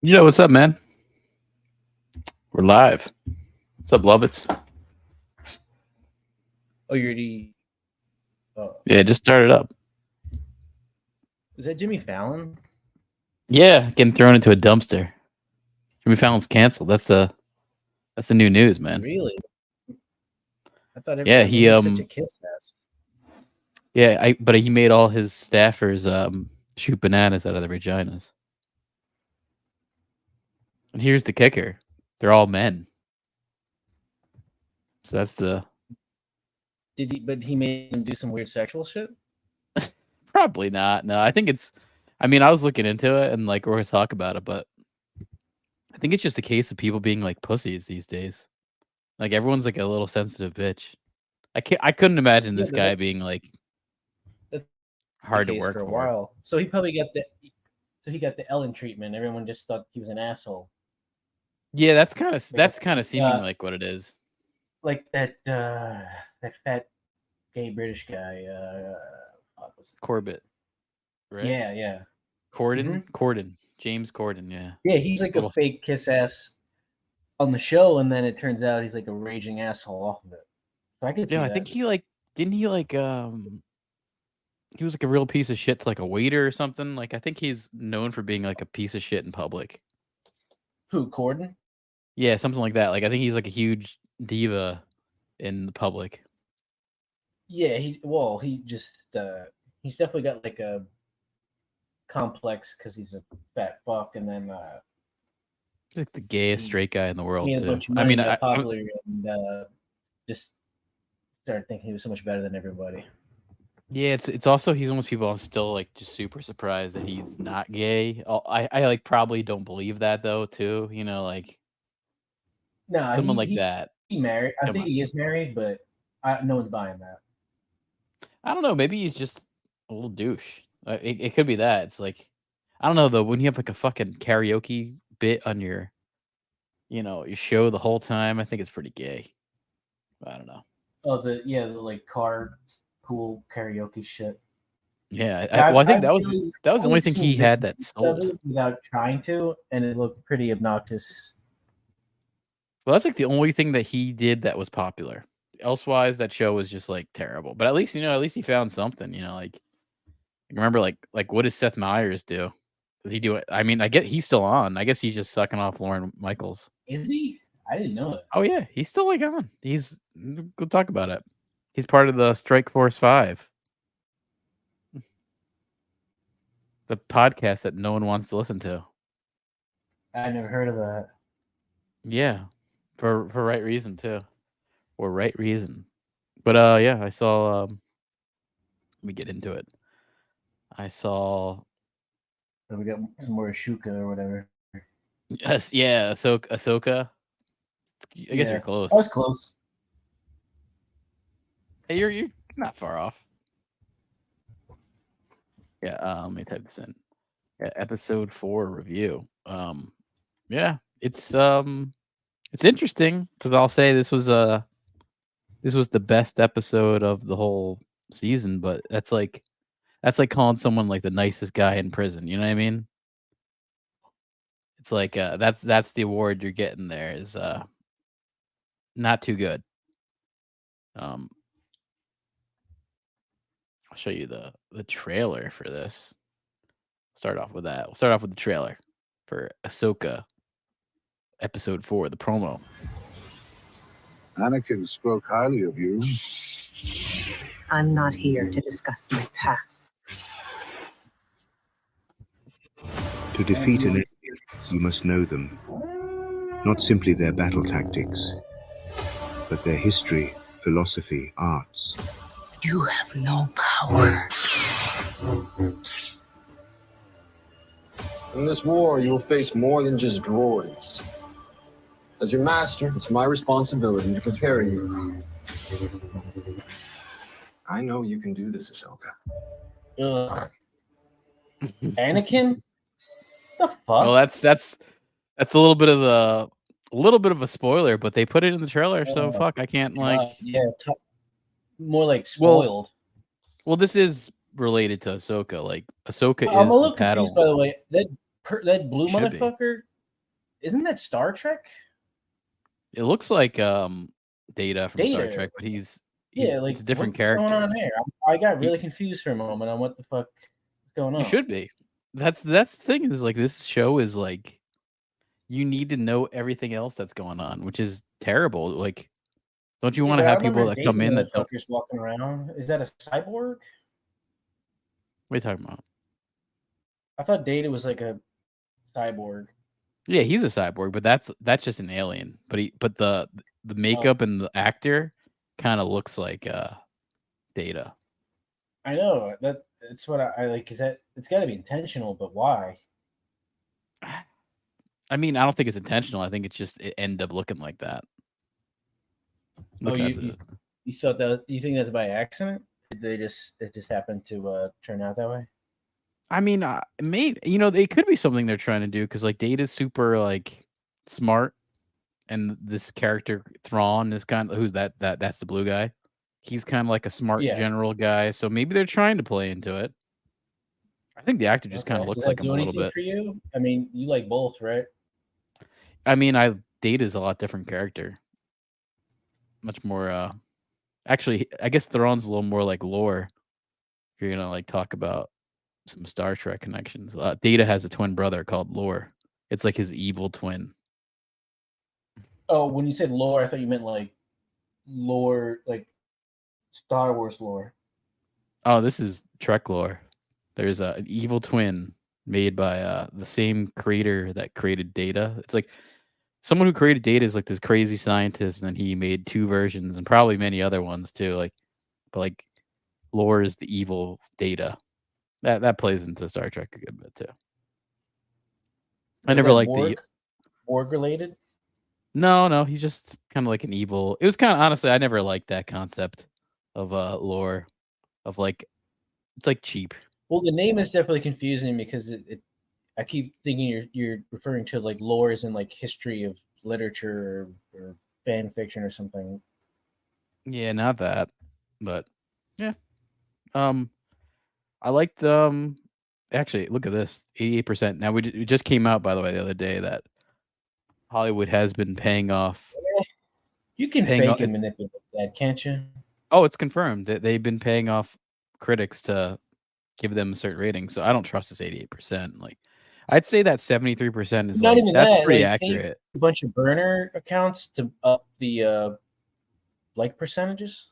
Yo, what's up, man? We're live. What's up, Lovitz? Oh, you're the. Yeah, just started up. Is that Jimmy Fallon? Yeah, getting thrown into a dumpster. Jimmy Fallon's canceled. That's the new news, man. Really? I thought Yeah, he was such a kiss ass. but he made all his staffers shoot bananas out of their vaginas. And here's the kicker: they're all men. So that's the Did he? But he made him do some weird sexual shit. probably not. No, I think it's. I mean, I was looking into it, and like we're gonna talk about it, but I think it's just a case of people being like pussies these days. Like everyone's like a little sensitive bitch. I couldn't imagine Yeah, this but guy being like that's hard the to case work for a for. while. So he probably got the. So he got the Ellen treatment. Everyone just thought he was an asshole. Yeah, that's kind of seeming uh, like what it is. Like that fat gay British guy. Corbett, right? Yeah. Corden, James Corden. Yeah. Yeah, he's like a fake kiss ass on the show, and then it turns out he's like a raging asshole off of it. So I could see Yeah, I that. think he like didn't he like he was like a real piece of shit to like a waiter or something. Like I think he's known for being like a piece of shit in public. Who, Corden? Yeah, something like that. Like I think he's like a huge diva in the public. Yeah, he's definitely got like a complex because he's a fat fuck, and then He's like the gayest straight guy in the world he had a too. bunch of I money, mean, got popular, and just started thinking he was so much better than everybody. yeah, it's also he's one of those people I'm still like just super surprised that he's not gay. I like probably don't believe that though too. You know, like No, someone like that. he married. I Come think on. he is married, but no one's buying that. I don't know. Maybe he's just a little douche. It could be that. It's like I don't know though. When you have like a fucking karaoke bit on your, your show the whole time, I think it's pretty gay. I don't know. Oh, the like car pool karaoke shit. Yeah, I think I've that was the only thing he seen had that bits of sold. it without trying to, and it looked pretty obnoxious. Well, that's like the only thing that he did that was popular. Elsewise, that show was just like terrible. But at least he found something. Like remember, like what does Seth Meyers do? Does he do it? I mean, I get he's still on. I guess he's just sucking off Lauren Michaels. Is he? I didn't know it. Oh yeah, he's still like on. We'll talk about it. He's part of the Strike Force 5, the podcast that no one wants to listen to. I never heard of that. Yeah, for right reason too, or right reason. But yeah, I saw. Let me get into it. I saw. So we got some more Ashoka or whatever. Yes, yeah, Ahsoka. I guess you're close. I was close. Hey, you're not far off. Yeah, let me type this in. Yeah, episode 4 review. Yeah, it's interesting because I'll say this was the best episode of the whole season, but that's like calling someone like the nicest guy in prison. You know what I mean? It's like that's the award you're getting there is not too good. I'll show you the trailer for this. Start off with that. We'll start off with the trailer for Ahsoka, episode 4, the promo. Anakin spoke highly of you. I'm not here to discuss my past. To defeat an enemy, you must know them. Not simply their battle tactics, but their history, philosophy, arts. You have no power. In this war, you will face more than just droids. As your master, it's my responsibility to prepare you. I know you can do this, Ahsoka. Anakin? The fuck? Well, that's a little bit of a spoiler, but they put it in the trailer, so fuck, I can't like. More like spoiled. Well, this is related to Ahsoka. Like Ahsoka I'm is a little the paddle. confused, by the way. That blue motherfucker Isn't that Star Trek? It looks like Data from Star Data. Trek, but he's Yeah, like it's a different what's going character. on there? I got really confused for a moment on what the fuck is going on. You should be. That's the thing is like this show is like you need to know everything else that's going on, which is terrible. Like, don't you want to but I have people remember that come in Data that don't? motherfuckers walking around. Is that a cyborg? What are you talking about? I thought Data was like a cyborg. Yeah, he's a cyborg, but that's just an alien. But the makeup and the actor kind of looks like Data. I know that's what I like. Is that it's got to be intentional, but why? I mean, I don't think it's intentional. I think it's just it ended up looking like that. You thought that? You think that's by accident? It just happened to turn out that way? I mean, maybe it could be something they're trying to do because like Data's super like smart, and this character Thrawn is kind of who's that's the blue guy. He's kind of like a smart general guy, so maybe they're trying to play into it. I think the actor just kind of looks like him a little bit. For you? I mean, you like both, right? I mean, Data's a lot different character. Much more. Actually, I guess Thrawn's a little more like lore. If you're gonna like talk about some Star Trek connections, Data has a twin brother called Lore. It's like his evil twin. Oh, when you said lore, I thought you meant like lore, like Star Wars lore. Oh, this is Trek lore. There's an evil twin made by the same creator that created Data. It's like someone who created Data is like this crazy scientist, and then he made 2 versions and probably many other ones too. But Lore is the evil Data. That plays into Star Trek a good bit too. I never liked the Borg related. No, he's just kind of like an evil. It was kind of honestly, I never liked that concept of lore of like it's like cheap. Well, the name is definitely confusing because I keep thinking you're referring to like lore as in like history of literature or fan fiction or something. Yeah, not that, but yeah. I liked actually look at this 88%. Now we just came out by the way the other day that Hollywood has been paying off. You can fake and manipulate that, can't you? Oh, it's confirmed that they've been paying off critics to give them a certain rating. So I don't trust this 88%. Like, I'd say that 73% is not like even that's that, pretty like, accurate. A bunch of burner accounts to up the like percentages.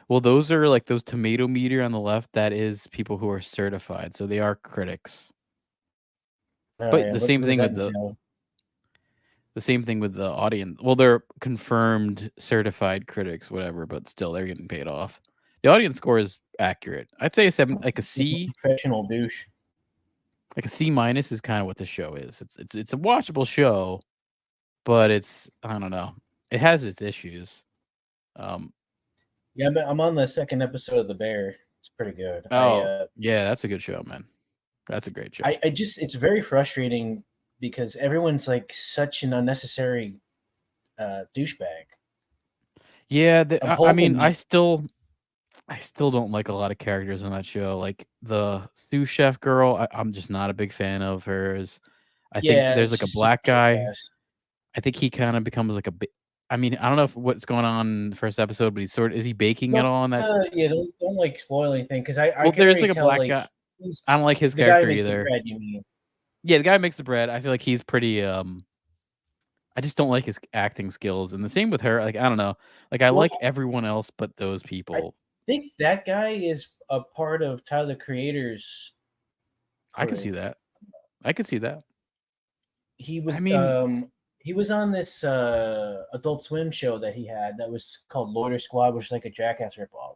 Well, those are like those tomato meter on the left. That is people who are certified, so they are critics. But the same thing with the same thing with the audience. Well, they're confirmed certified critics, whatever, but still they're getting paid off. The audience score is accurate. I'd say a 7, like a C. Professional douche. Like a C- is kind of what the show is. It's a watchable show, but it's I don't know. It has its issues. Yeah, but I'm on the second episode of The Bear. It's pretty good. Yeah, that's a good show, man. That's a great show. I just it's very frustrating because everyone's like such an unnecessary douchebag. Yeah, I mean, I still don't like a lot of characters on that show. Like the sous chef girl, I'm just not a big fan of hers. I think there's like a black guy. I think he kind of becomes like a bit. I mean, I don't know what's going on in the first episode, but is he baking at all on that? Yeah, don't like spoil anything because well, there's like a black guy. I don't like his character either. The bread, you mean? Yeah, the guy makes the bread. I feel like he's pretty. I just don't like his acting skills, and the same with her. Like I don't know. Like I like everyone else but those people. I think that guy is a part of Tyler the Creator's. I can see that. I could see that. He was. I mean, he was on this Adult Swim show that he had that was called Loiter Squad, which is like a Jackass ripoff.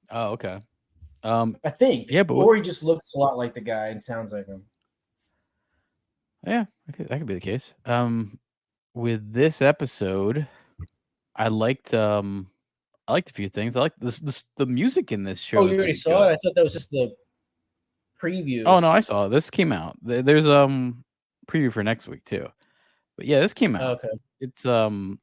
Oh, okay. I think. Yeah, but or he just looks a lot like the guy and sounds like him. Yeah, that could be the case. With this episode, I liked a few things. I liked the music in this show. Oh, you already saw it? I thought that was just the preview. Oh no, I saw it. This came out. There's preview for next week too. But yeah, this came out. Okay. It's it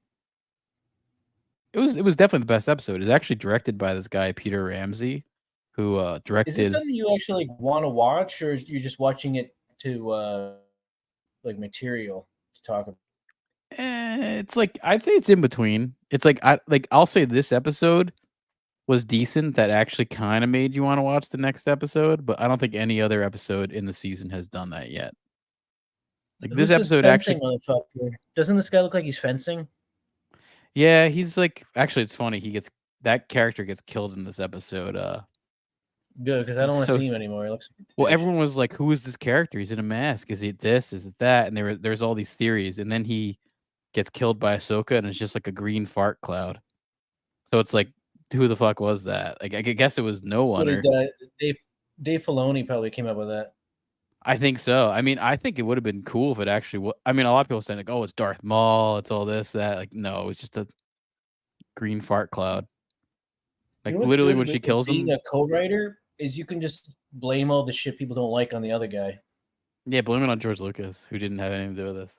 was definitely the best episode. It's actually directed by this guy Peter Ramsey, who directed. Is this something you actually want to watch, or you're just watching it to like material to talk about? It's like I'd say it's in between. It's like I'll say this episode was decent that actually kind of made you want to watch the next episode, but I don't think any other episode in the season has done that yet. Like this Who's this episode fencing actually, motherfucker? Doesn't this guy look like he's fencing? yeah, he's like actually it's funny that character gets killed in this episode. Good, because I don't want So to see him anymore. He looks like a Well, bitch. everyone was like, "Who is this character? He's in a mask. Is it this? Is it that?" And there's all these theories, and then he gets killed by Ahsoka, and it's just like a green fart cloud. So it's like, who the fuck was that? Like, I guess it was no one. Really, Or, Dave Filoni probably came up with that. I think so. I mean, I think it would have been cool if it actually. I mean, a lot of people saying like, "Oh, it's Darth Maul. It's all this that." Like, no, it's just a green fart cloud. You Like know what's literally good when she with kills being him. a co-writer is you can just blame all the shit people don't like on the other guy, Yeah, blame it on George Lucas, who didn't have anything to do with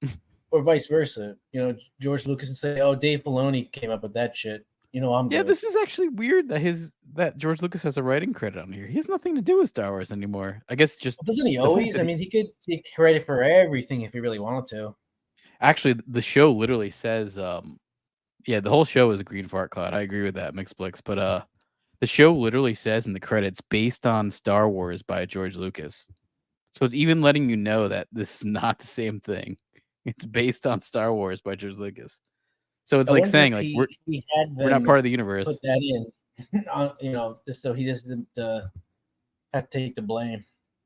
this. or vice versa. You know, George Lucas and say, "Oh, Dave Filoni came up with that shit." You know, I'm Yeah, good. this is actually weird that George Lucas has a writing credit on here. He has nothing to do with Star Wars anymore. I guess just Doesn't he the fact always? that I mean, he could take credit for everything if he really wanted to. actually the show literally says yeah, the whole show is a green fart cloud. I agree with that, Mixplix, but the show literally says in the credits based on Star Wars by George Lucas. So it's even letting you know that this is not the same thing. It's based on Star Wars by George Lucas. So it's I like wonder saying if like he had we're not them part of the universe. put that in, you know, just so he doesn't have to take the blame.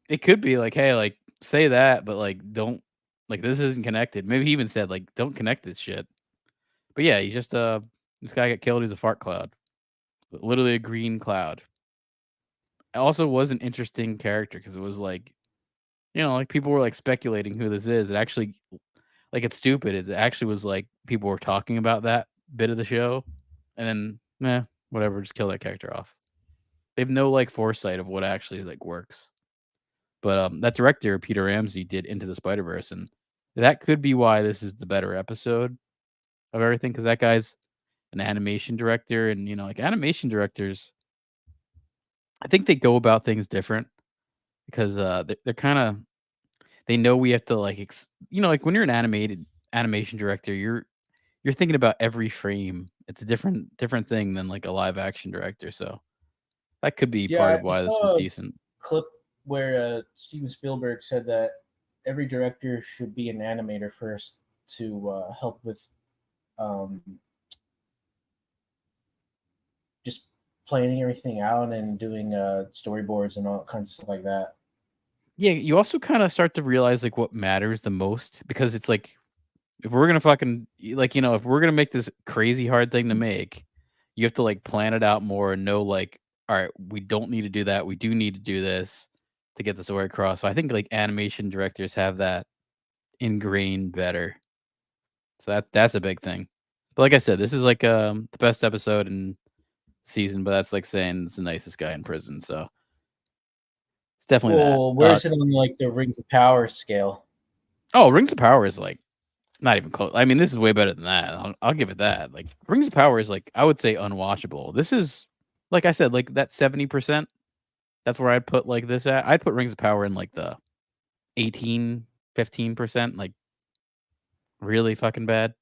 It could be like, hey, like say that, but like don't like this isn't connected. Maybe he even said like don't connect this shit. But yeah, he's just this guy got killed. He's a fart cloud, literally a green cloud. It also was an interesting character because it was like, like people were like speculating who this is. It actually, like, it's stupid. It actually was like people were talking about that bit of the show, and then, whatever, just kill that character off. They have no like foresight of what actually like works. But that director Peter Ramsey did Into the Spider-Verse, and that could be why this is the better episode of everything because that guy's an animation director, and like animation directors, I think they go about things different because they're kind of they know we have to like like when you're an animation director, you're thinking about every frame. It's a different thing than like a live action director. So that could be part Yeah, of I why this was saw a decent. clip where Steven Spielberg said that every director should be an animator first to help with um, just planning everything out and doing storyboards and all kinds of stuff like that. Yeah, you also kind of start to realize like what matters the most because it's like if we're gonna fucking like if we're gonna make this crazy hard thing to make, you have to like plan it out more and know like all right, we don't need to do that. We do need to do this to get the story across. So I think like animation directors have that ingrained better. So that's a big thing. But like I said, this is like the best episode in season, but that's like saying it's the nicest guy in prison. So it's definitely that. Well, where's it on like the Rings of Power scale? Oh, Rings of Power is like not even close. I mean, this is way better than that. I'll give it that. Like Rings of Power is like I would say unwatchable. This is like I said, like that 70%. That's where I'd put like this at. I'd put Rings of Power in like the 18, 15%, like really fucking bad.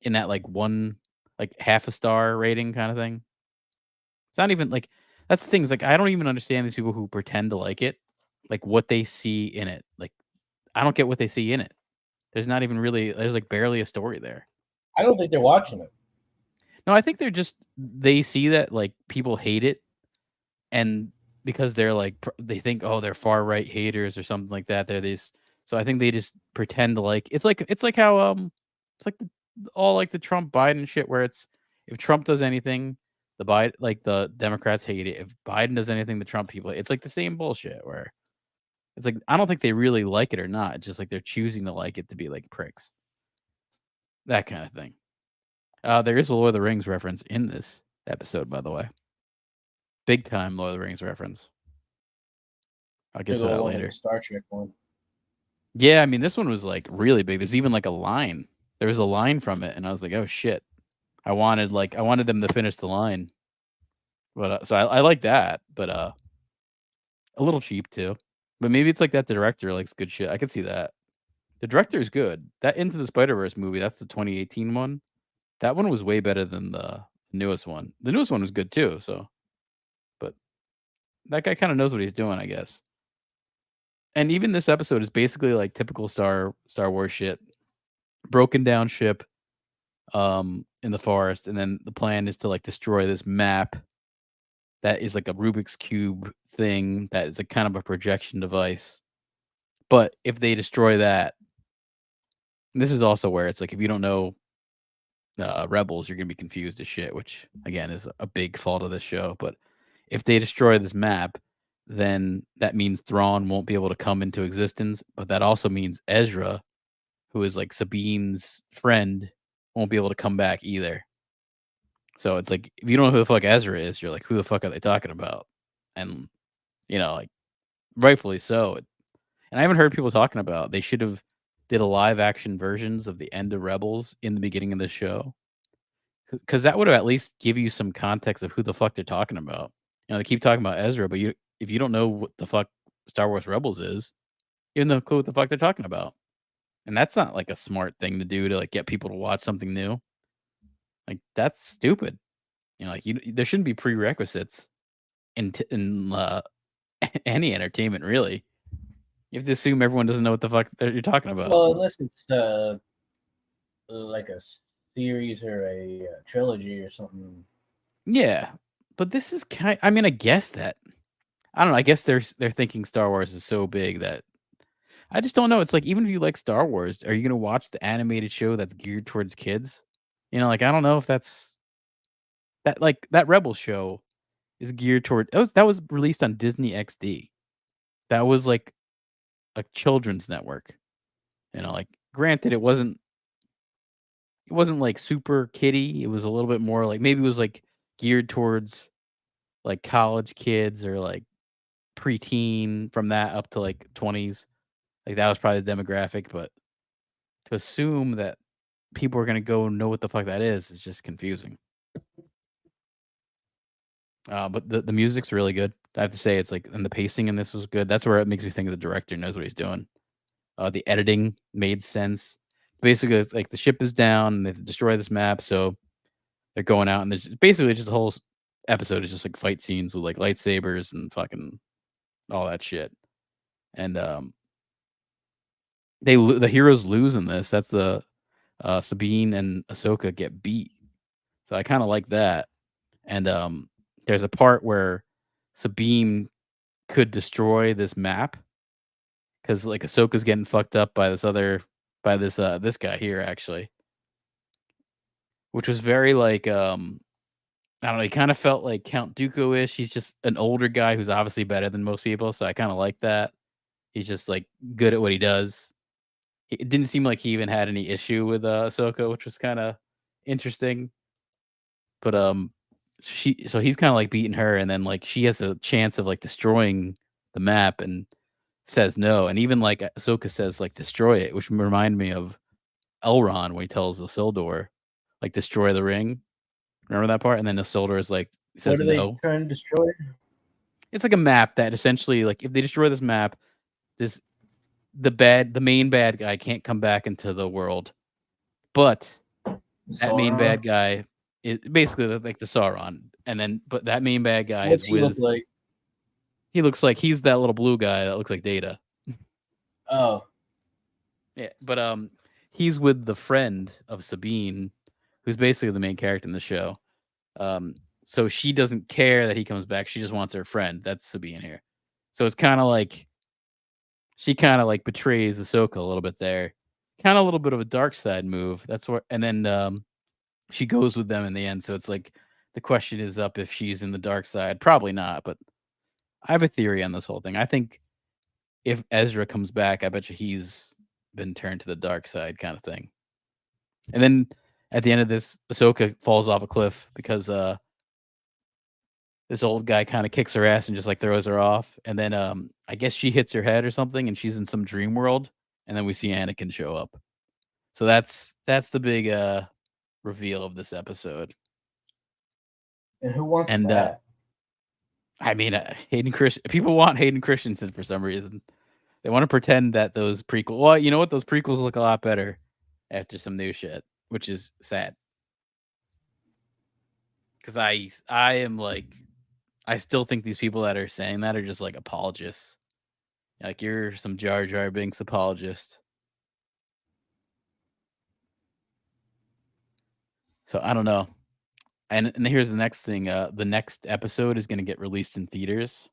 In that like one like half a star rating kind of thing. It's not even like that's the thing. Is like I don't even understand these people who pretend to like it, like what they see in it. Like I don't get what they see in it. There's not even really there's like barely a story there. I don't think they're watching it. No, I think they see that like people hate it, and because they're like they think they're far right haters or something like that. They're these, so I think they just pretend to like it's like how it's like all like the Trump Biden shit where it's if Trump does anything, the Democrats hate it. If Biden does anything, the Trump people, it's like the same bullshit where it's like I don't think they really like it or not. It's just like they're choosing to like it to be like pricks, that kind of thing. There is a Lord of the Rings reference in this episode, by the way. Big time Lord of the Rings reference. I'll get Big to that old one, later. the Star Trek one. Yeah, I mean, this one was like really big. There's even like a line. There was a line from it, and I was like, oh shit. I wanted them to finish the line. But so I like that, but a little cheap too. But maybe it's like that director likes good shit. I could see that. The director is good. That Into the Spider-Verse movie, that's the 2018 one. That one was way better than the newest one. The newest one was good too, so but that guy kind of knows what he's doing, I guess. And even this episode is basically like typical Star Wars shit. Broken down ship in the forest, and then the plan is to like destroy this map that is like a Rubik's cube thing that is a kind of a projection device. But if they destroy that, this is also where it's like if you don't know Rebels, you're gonna be confused as shit, which again is a big fault of this show. But if they destroy this map, then that means Thrawn won't be able to come into existence. But that also means Ezra, who is like Sabine's friend, won't be able to come back either. So it's like if you don't know who the fuck Ezra is, you're like, who the fuck are they talking about? And like rightfully so. And I haven't heard people talking about they should have did a live action versions of the end of Rebels in the beginning of the show. Because that would have at least give you some context of who the fuck they're talking about. They keep talking about Ezra, but if you don't know what the fuck Star Wars Rebels is, you have no clue what the fuck they're talking about. And that's not like a smart thing to do to like get people to watch something new. Like that's stupid. There shouldn't be prerequisites in any entertainment really. You have to assume everyone doesn't know what the fuck you're talking about. Well, unless it's like a series or a trilogy or something. Yeah, but this is I mean, I guess that I don't know. I guess they're thinking Star Wars is so big that I just don't know. It's like even if you like Star Wars, are you gonna watch the animated show that's geared towards kids? Like I don't know if that's that Rebel show is geared toward. That was released on Disney XD. That was like a children's network. Like granted, it wasn't like super kiddie. It was a little bit more like maybe it was like geared towards like college kids or like preteen from that up to like 20s. Like that was probably the demographic, but to assume that people are gonna go know what the fuck that is just confusing. But the music's really good. I have to say it's like and the pacing in this was good. That's where it makes me think the director knows what he's doing. The editing made sense. Basically, it's like the ship is down and they have to destroy this map, so they're going out and there's basically just the whole episode is just like fight scenes with like lightsabers and fucking all that shit. And the heroes lose in this. That's the Sabine and Ahsoka get beat. So I kind of like that. And there's a part where Sabine could destroy this map because like Ahsoka's getting fucked up by this this guy here actually, which was very like I don't know. He kind of felt like Count Dooku-ish. He's just an older guy who's obviously better than most people, so I kind of like that. He's just like good at what he does. It didn't seem like he even had any issue with Ahsoka, which was kind of interesting. But so he's kind of like beating her, and then like she has a chance of like destroying the map and says no, and even like Ahsoka says like destroy it, which reminded me of Elrond when he tells Isildur like destroy the ring. Remember that part? And then Isildur is like says What are no. they trying to destroy? It's like a map that essentially like if they destroy this map, the main bad guy can't come back into the world, but that main Sauron? bad guy is basically like the Sauron, and then but that main bad guy What's is he with. look like? He looks like he's that little blue guy that looks like Data. Oh, Yeah, but he's with the friend of Sabine, who's basically the main character in the show. So she doesn't care that he comes back. She just wants her friend. That's Sabine here. So it's kind of like she kind of like betrays Ahsoka a little bit there. Kind of a little bit of a dark side move. That's what, and then she goes with them in the end. So it's like the question is up if she's in the dark side. Probably not, but I have a theory on this whole thing. I think if Ezra comes back, I bet you he's been turned to the dark side kind of thing. And then at the end of this, Ahsoka falls off a cliff because this old guy kind of kicks her ass and just like throws her off. And then I guess she hits her head or something and she's in some dream world. And then we see Anakin show up. So that's the big reveal of this episode. and who wants And that? I mean, people want Hayden Christensen for some reason. They want to pretend that those prequel. Well, you know what? Those prequels look a lot better after some new shit, which is sad. Because I am like, I still think these people that are saying that are just like apologists. Like you're some Jar Jar Binks apologist. So I don't know. And here's the next thing. The next episode is going to get released in theaters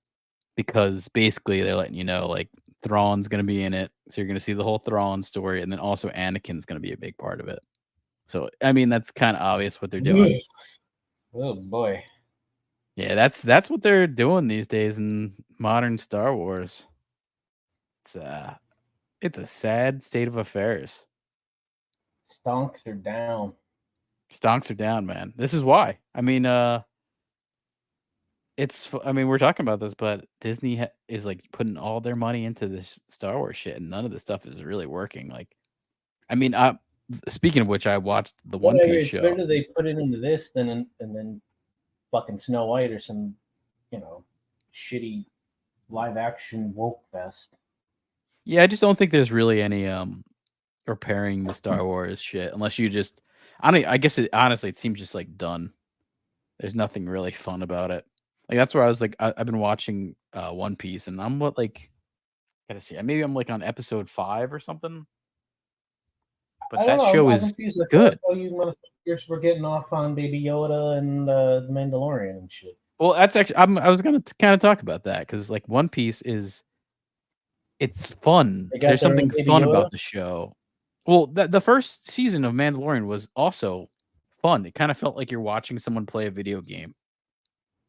because basically they're letting you know like Thrawn's going to be in it, so you're going to see the whole Thrawn story, and then also Anakin's going to be a big part of it. So I mean that's kind of obvious what they're doing. Oh boy. Yeah, that's what they're doing these days in modern Star Wars. It's a sad state of affairs. Stonks are down. Stonks are down, man. This is why. I mean, I mean, we're talking about this, but Disney is like putting all their money into this Star Wars shit, and none of the stuff is really working. Like, I mean, speaking of which, I watched the One Whatever, Piece it's show. better they put it into this than and then fucking Snow White or some, shitty live action woke fest. Yeah, I just don't think there's really any repairing the Star Wars shit unless you just. I guess honestly, it seems just like done. There's nothing really fun about it. Like that's where I was like, I've been watching One Piece, and I'm gotta see. Maybe I'm like on episode 5 or something. But I don't that know, show I'm is confused. I good. thought you motherfuckers were getting off on Baby Yoda and the Mandalorian and shit. Well, that's actually I was gonna kind of talk about that because like One Piece it's fun. They got There's their own something Baby fun Yoda? about the show. Well, the first season of Mandalorian was also fun. It kind of felt like you're watching someone play a video game.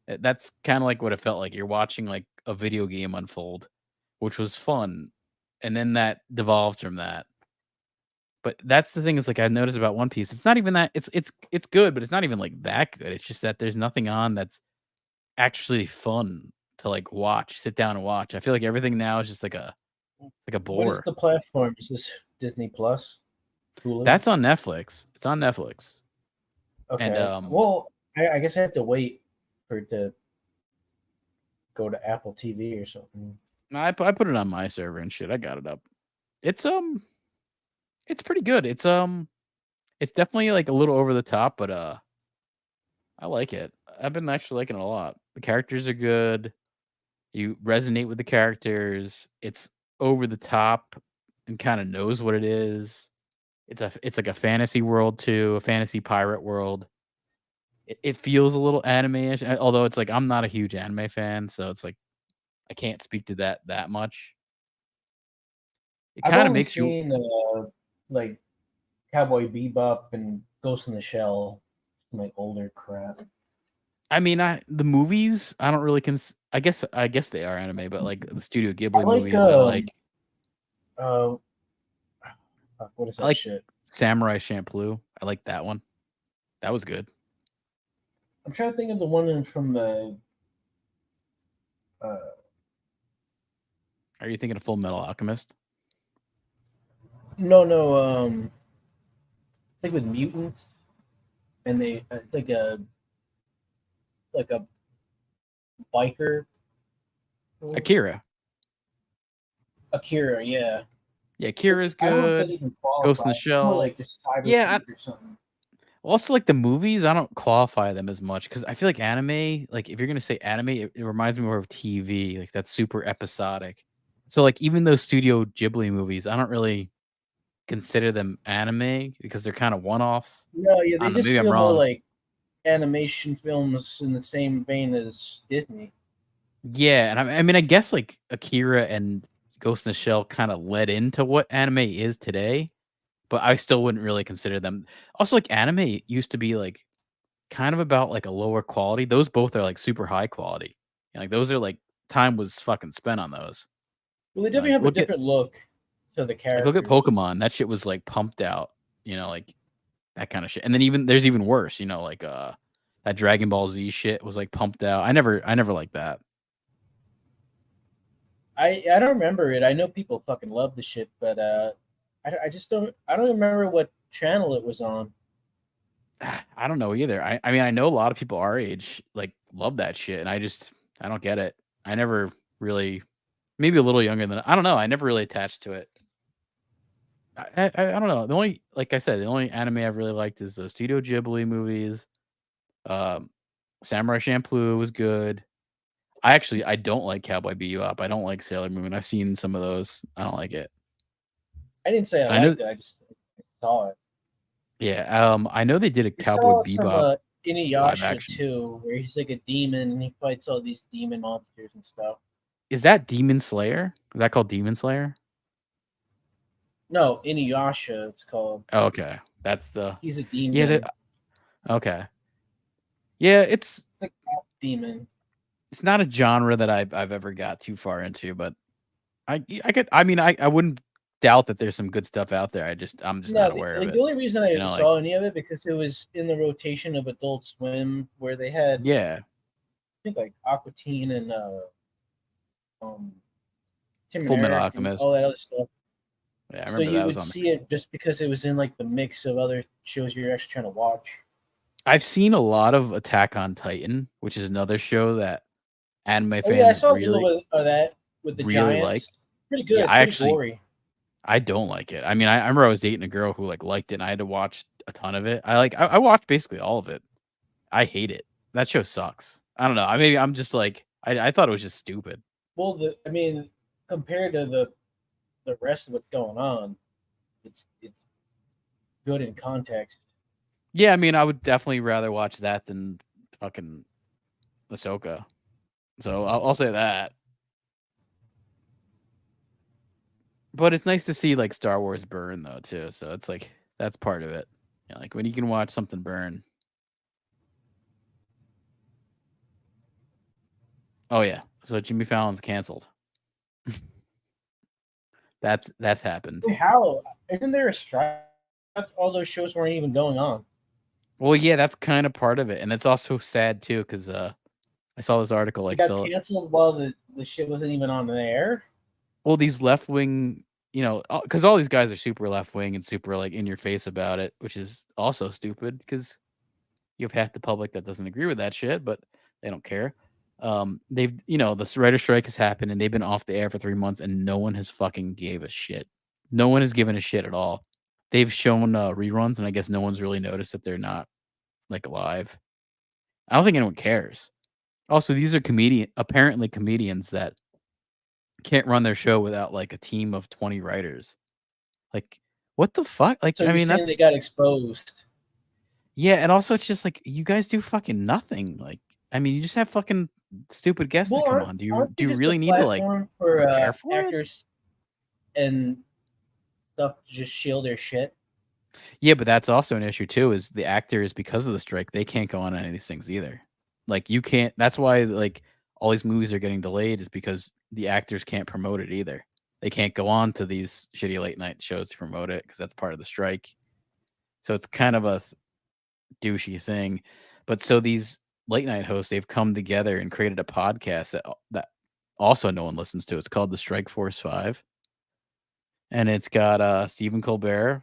That's kind of like what it felt like. You're watching like a video game unfold, which was fun, and then that devolved from that. But that's the thing is like I noticed about One Piece. It's not even that it's good, but it's not even like that good. It's just that there's nothing on that's actually fun to like watch, sit down and watch. I feel like everything now is just like a What is bore. the platform? Is this Disney Plus? Hulu? That's on Netflix. It's on Netflix. okay. And Well, I guess I have to wait for it to go to Apple TV or something. I put it on my server and shit. I got it up. It's pretty good. It's definitely like a little over the top, but I like it. I've been actually liking it a lot. The characters are good. You resonate with the characters. It's over the top and kind of knows what it is. It's like a fantasy world too, a fantasy pirate world. It feels a little anime-ish, although it's like I'm not a huge anime fan, so it's like I can't speak to that much. It I've kind of only makes you. seen like Cowboy Bebop and Ghost in the Shell, some, like older crap. I mean, the movies. I don't really I guess they are anime, but like the Studio Ghibli like, movies, I like. What is that I like shit? Samurai Champloo. I like that one. That was good. I'm trying to think of the one from the. Are you thinking of Full Metal Alchemist? No. It's like with mutants, and it's like a biker. Akira. Akira, yeah. Yeah, Akira's I don't know if that good. even Ghost in the qualifies. It's more Shell. like just cyber Yeah, or something. Also, like the movies, I don't qualify them as much because I feel like anime, like if you're gonna say anime, it reminds me more of TV, like that's super episodic. So like even those Studio Ghibli movies, I don't really consider them anime because they're kind of one-offs. No, yeah, I they don't know, just maybe I'm feel more wrong. like animation films in the same vein as Disney. Yeah, and I mean, I guess like Akira and Ghost in the Shell kind of led into what anime is today, but I still wouldn't really consider them. Also, like anime used to be like kind of about like a lower quality. Those both are like super high quality. Like those are like time was fucking spent on those. Well, they Like, definitely have a look at different look to the like characters. look at Pokemon. That shit was like pumped out. Like that kind of shit. And then there's even worse. Like that Dragon Ball Z shit was like pumped out. I never liked that. I don't remember it. I know people fucking love the shit, but I just don't. I don't remember what channel it was on. I don't know either. I mean, I know a lot of people our age like love that shit, and I don't get it. I never really maybe a little younger than I don't know. I never really attached to it. I don't know. The only like I said, the only anime I've really liked is the Studio Ghibli movies. Um, Samurai Champloo was good. I don't like Cowboy Bebop. I don't like Sailor Moon. I've seen some of those. I don't like it. I didn't say I I know. liked it. I just saw it. Yeah. I know they did a We Cowboy saw some Bebop live Inuyasha action. too, where he's like a demon and he fights all these demon monsters and stuff. Is that Demon Slayer? Is that called Demon Slayer? No, Inuyasha. It's called. Oh, okay. That's the He's a demon. yeah. Okay. Yeah, it's like half demon. it's not a genre that I've ever got too far into, but I could. I mean, I wouldn't doubt that there's some good stuff out there. I'm just not aware of Like it. the only reason I You know, saw any of it because it was in the rotation of Adult Swim, where they had Yeah. I think like Aqua Teen and Tim and Full Metal Eric and Alchemist. all that other stuff. Yeah, I So remember you that was would on. see it just because it was in like the mix of other shows you're actually trying to watch. I've seen a lot of Attack on Titan, which is another show that anime Oh fans yeah, I saw a really little bit of that with the really Giants. like. Pretty good. Yeah, pretty gory. I don't like it. I mean, I remember I was dating a girl who like liked it, and I had to watch a ton of it. I watched basically all of it. I hate it. That show sucks. I don't know. Maybe I'm just like I thought it was just stupid. Well, I mean, compared to the rest of what's going on, it's good in context. Yeah, I mean, I would definitely rather watch that than fucking Ahsoka. So I'll say that. But it's nice to see like Star Wars burn though too. So it's like that's part of it. You know, like when you can watch something burn. Oh yeah. So Jimmy Fallon's canceled. that's happened. How isn't there a strike? All those shows weren't even going on. Well, yeah, that's kind of part of it, and it's also sad too because I saw this article like it got canceled while the shit wasn't even on the air. Well, these left wing, you know, because all these guys are super left wing and super like in your face about it, which is also stupid because you have half the public that doesn't agree with that shit, but they don't care. They've, you know, the writer strike has happened and they've been off the air for 3 months and no one has fucking gave a shit. No one has given a shit at all. They've shown reruns and I guess no one's really noticed that they're not like live. I don't think anyone cares. Also, these are apparently comedians that can't run their show without like a team of 20 writers. Like, what the fuck? Like, So I mean, they got exposed. Yeah, and also it's just like you guys do fucking nothing. Like, I mean, you just have fucking stupid guests that come on. Do you really need to like for prepare for actors and stuff to just shield their shit? Yeah, but that's also an issue too. Is the actors because of the strike they can't go on any of these things either. Like you can't. That's why like all these movies are getting delayed is because the actors can't promote it either. They can't go on to these shitty late night shows to promote it because that's part of the strike. So it's kind of a douchey thing. But so these late night hosts, they've come together and created a podcast that also no one listens to. It's called the Strike Force 5. And it's got Stephen Colbert,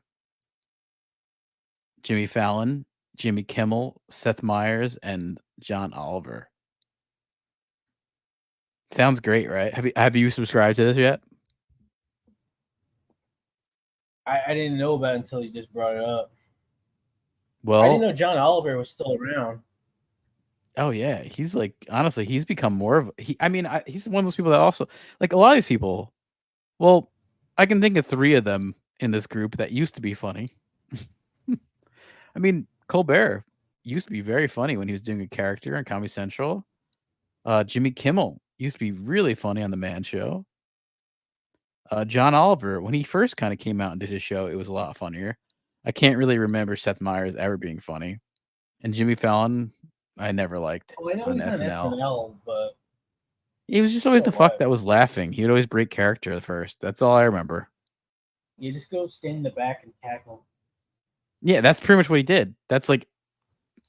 Jimmy Fallon, Jimmy Kimmel, Seth Meyers, and John Oliver. Sounds great, right? Have you subscribed to this yet? I didn't know about it until you just brought it up. Well, I didn't know John Oliver was still around. Oh yeah, he's like honestly, he's become more of he's one of those people that also like a lot of these people. Well, I can think of 3 of them in this group that used to be funny. I mean, Colbert used to be very funny when he was doing a character on Comedy Central. Jimmy Kimmel used to be really funny on The Man Show. John Oliver, when he first kind of came out and did his show, it was a lot funnier. I can't really remember Seth Meyers ever being funny. And Jimmy Fallon, I never liked Oh, I know on he's SNL. on SNL, but he was just always the fuck that was laughing. He would always break character at first. That's all I remember. You just go stand in the back and cackle. Yeah, that's pretty much what he did. That's like,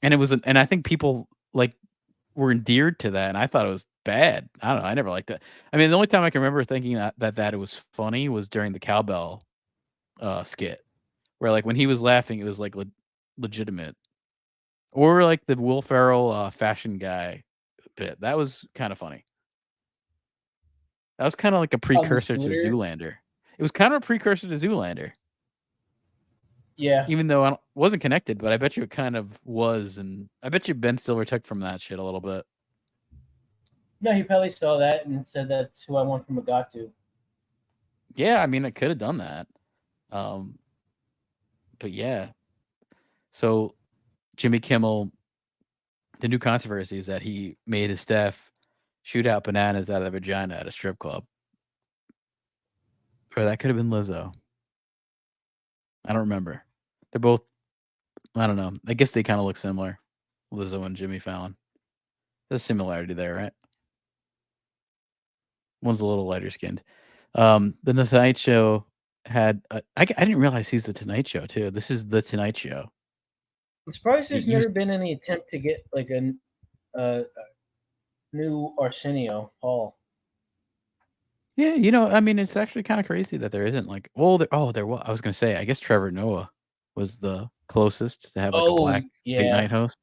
and it was, and I think people like were endeared to that, and I thought it was bad. I don't know. I never liked it. I mean, the only time I can remember thinking that it was funny was during the cowbell skit, where like when he was laughing, it was like legitimate, or like the Will Ferrell fashion guy bit. That was kind of funny. That was kind of like a precursor to scooter? Zoolander. It was kind of a precursor to Zoolander. Yeah. Even though I wasn't connected, but I bet you it kind of was, and I bet you Ben Stiller took from that shit a little bit. No, he probably saw that and said that's who I want from Agatu. Yeah, I mean, I could have done that. But yeah. So Jimmy Kimmel, the new controversy is that he made his staff shoot out bananas out of their vagina at a strip club. Or that could have been Lizzo. I don't remember. They're both, I don't know. I guess they kind of look similar. Lizzo and Jimmy Fallon. There's a similarity there, right? One's a little lighter skinned. The Tonight Show had, I didn't realize he's the Tonight Show too. This is the Tonight Show. I'm surprised there's You- never been any attempt to get like a new Arsenio Hall. Yeah, I mean, it's actually kind of crazy that there isn't like, there was. I was gonna say, I guess Trevor Noah was the closest to have like a black late night host,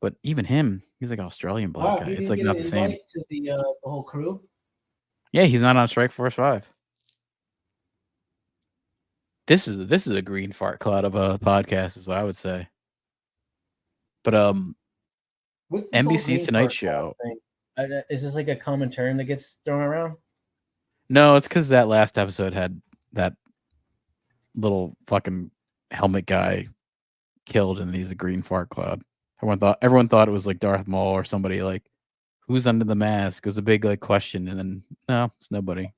but even him, he's like an Australian black guy. he It's didn't like get not an the same. invite to the whole crew. Yeah, he's not on Strike Force 5. This is a green fart cloud of a podcast, is what I would say. But What's this whole NBC's Green Tonight Park Show. thing? Is this like a common term that gets thrown around? No, it's because that last episode had that little fucking helmet guy killed, and he's a green fart cloud. Everyone thought it was like Darth Maul or somebody like, who's under the mask? It was a big like question, and then no, it's nobody.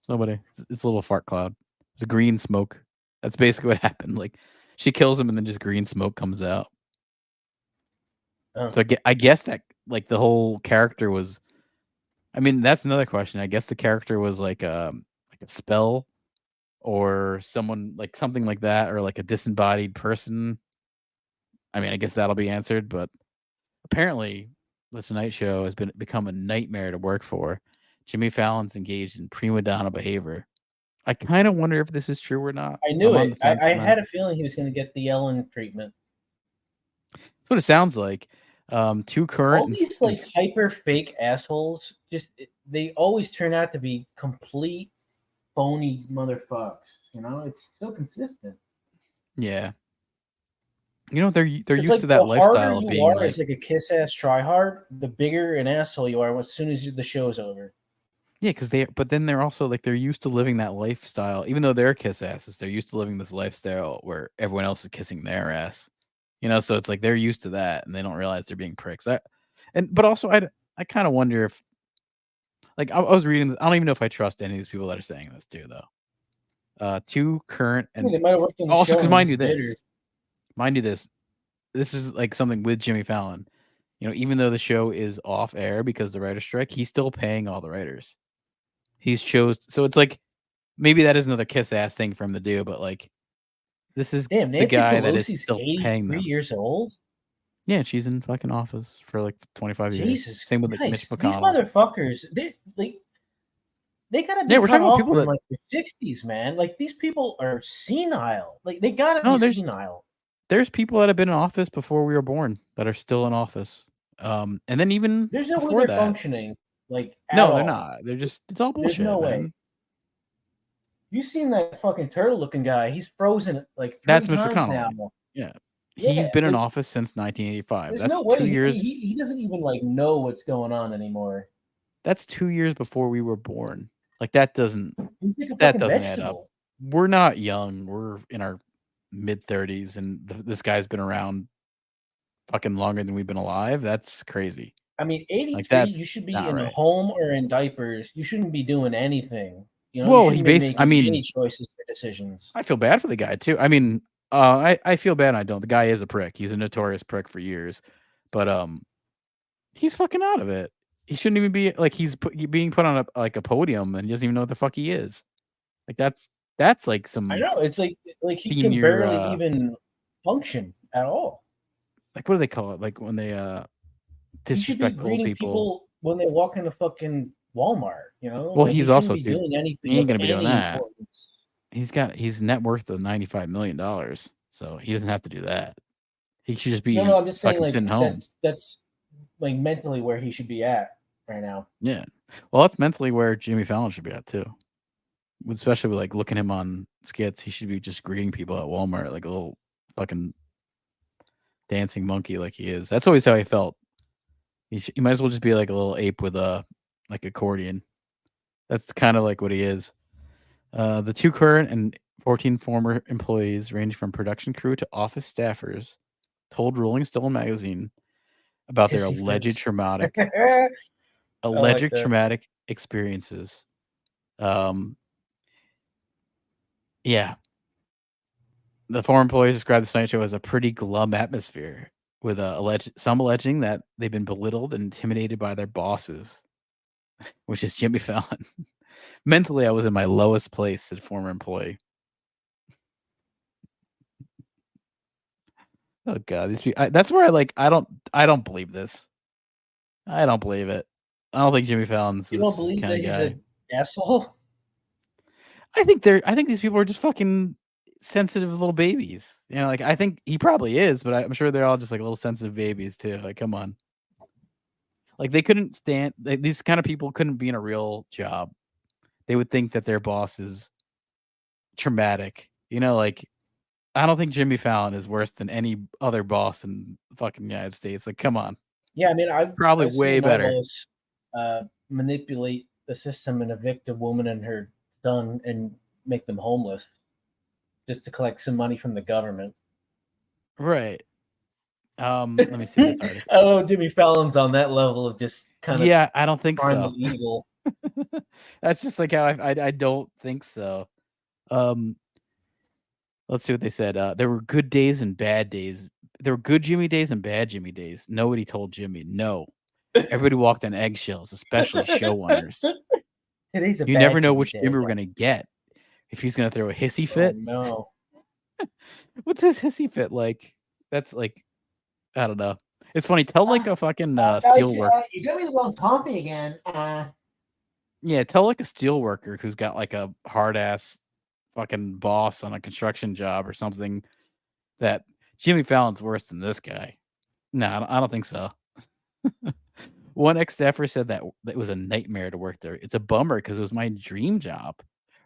It's nobody. It's a little fart cloud. It's a green smoke. That's basically what happened. Like she kills him, and then just green smoke comes out. Oh. So I guess that like the whole character was. I mean, that's another question. I guess the character was like a spell, or someone like something like that, or like a disembodied person. I mean, I guess that'll be answered. But apparently, the Tonight Show has become a nightmare to work for. Jimmy Fallon's engaged in prima donna behavior. I kind of wonder if this is true or not. I knew I'm on it. the fence I on that. had a feeling he was going to get the Ellen treatment. That's what it sounds like. Two current. All these like hyper fake assholes, they always turn out to be complete phony motherfucks. It's so consistent. Yeah. They're It's used like to that the lifestyle harder of you being are like, as like a kiss ass try hard, the bigger an asshole you are as soon as the show's over. yeah, but then they're also like they're used to living that lifestyle, even though they're kiss asses. They're used to living this lifestyle where everyone else is kissing their ass. So it's like they're used to that, and they don't realize they're being pricks. But also I kind of wonder if, like, I was reading. I don't even know if I trust any of these people that are saying this too, though. Two current I think and they might have worked on the also show because and mind just you bitter. this is like something with Jimmy Fallon. Even though the show is off air because of the writer's strike, he's still paying all the writers. He's so it's like maybe that is another kiss ass thing for him to do, but like this is Damn, the Nancy guy that Pelosi's is still paying 83 them. years old. Yeah, she's in fucking office for like 25 years. Jesus, Same with like, Christ. Mitch These McConnell. motherfuckers, they gotta be Yeah, we're cut talking about off people in that- like the 60s, man. Like these people are senile. Like they gotta No, be there's- senile. There's people that have been in office before we were born that are still in office. And then even There's no way before they're that, functioning. Like at no, all. they're not. They're just it's all bullshit. There's no way. Man. You seen that fucking turtle looking guy? He's frozen like 3 That's Mitch times McConnell. now. Yeah. Yeah, He's been in like, office since 1985. There's That's no way 2 years. he doesn't even like know what's going on anymore. That's 2 years before we were born. Like that doesn't He's like a that fucking doesn't add up. vegetable. We're not young. We're in our mid 30s, and this guy's been around fucking longer than we've been alive. That's crazy. I mean, 83, that's you should be not in a right. home or in diapers. You shouldn't be doing anything. Well, you he shouldn't be basi- making I mean- any choices or decisions. I feel bad for the guy too. I mean, I feel bad. I don't. The guy is a prick. He's a notorious prick for years, but he's fucking out of it. He shouldn't even be like being put on a podium, and he doesn't even know what the fuck he is. Like that's like some I know it's like he can senior, barely even function at all. like what do they call it? Like when they He should be disrespect old greeting people. people when they walk into fucking Walmart. Well, Like, he he's shouldn't also- be dude, doing anything. he ain't of gonna be doing any that. importance. He's net worth of $95 million, so he doesn't have to do that. He should just be No, I'm just saying fucking like sitting home. that's like mentally where he should be at right now. Yeah, Well, that's mentally where Jimmy Fallon should be at too. Especially with like looking him on skits, he should be just greeting people at Walmart like a little fucking dancing monkey, like he is. That's always how I felt. He might as well just be like a little ape with a like accordion. That's kind of like what he is. The 2 current and 14 former employees, range from production crew to office staffers, told Rolling Stone magazine about their Hissy alleged fits. traumatic like that. traumatic experiences. Yeah. The former employees described the Tonight Show as a pretty glum atmosphere, with some alleging that they've been belittled and intimidated by their bosses, which is Jimmy Fallon. Mentally, I was in my lowest place, said former employee. Oh god, these people, that's where I don't believe this. I don't believe it. I don't think Jimmy Fallon's You don't this believe kind that of he's guy. an asshole? I think these people are just fucking sensitive little babies. You know, like I think he probably is, but I'm sure they're all just like little sensitive babies too. Like, come on. Like they couldn't stand these kind of people couldn't be in a real job. They would think that their boss is traumatic. You know, like I don't think Jimmy Fallon is worse than any other boss in fucking United States. Like, come on. Yeah, I mean, I've Probably I've way seen my better. boss manipulate the system and evict a woman and her son and make them homeless just to collect some money from the government. Right. Let me see this article. Oh, Jimmy Fallon's on that level of just kind of Yeah, I don't think primal so. evil. That's just like how I don't think so. Let's see what they said. There were good days and bad days. There were good Jimmy days and bad Jimmy days. Nobody told Jimmy no. Everybody walked on eggshells, especially showrunners. Today's a You bad never know Jimmy which day. Jimmy we're gonna get. If he's gonna throw a hissy Oh fit. no. What's his hissy fit like? That's like I don't know. It's funny. Tell like a fucking steel worker. You got me the wrong coffee again. Yeah, tell like a steel worker who's got like a hard ass fucking boss on a construction job or something that Jimmy Fallon's worse than this guy. No, I don't think so. One ex-staffer said that it was a nightmare to work there. It's a bummer because it was my dream job.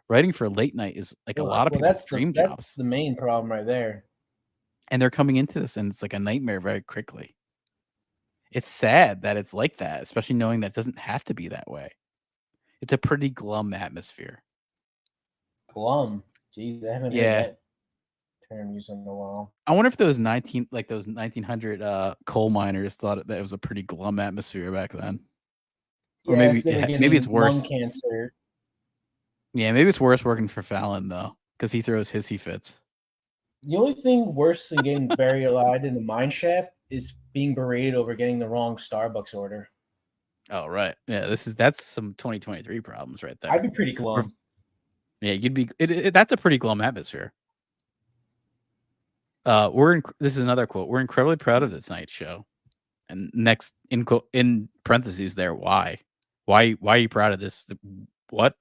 Writing for late night is like a lot of people's dream that's jobs. the main problem right there. And they're coming into this and it's like a nightmare very quickly. It's sad that it's like that, especially knowing that it doesn't have to be that way. It's a pretty glum atmosphere. Glum. Jeez, I haven't heard that term used in a while. I wonder if those 1900 coal miners thought that it was a pretty glum atmosphere back then. Or maybe it's worse. Lung cancer. Yeah, maybe it's worse working for Fallon though, because he throws hissy fits. The only thing worse than getting buried in the mine shaft is being berated over getting the wrong Starbucks order. Oh right, yeah. That's some 2023 problems right there. I'd be pretty glum. Yeah, you'd be. That's a pretty glum atmosphere. This is another quote. We're incredibly proud of this night's show. And next in parentheses there, why are you proud of this? What?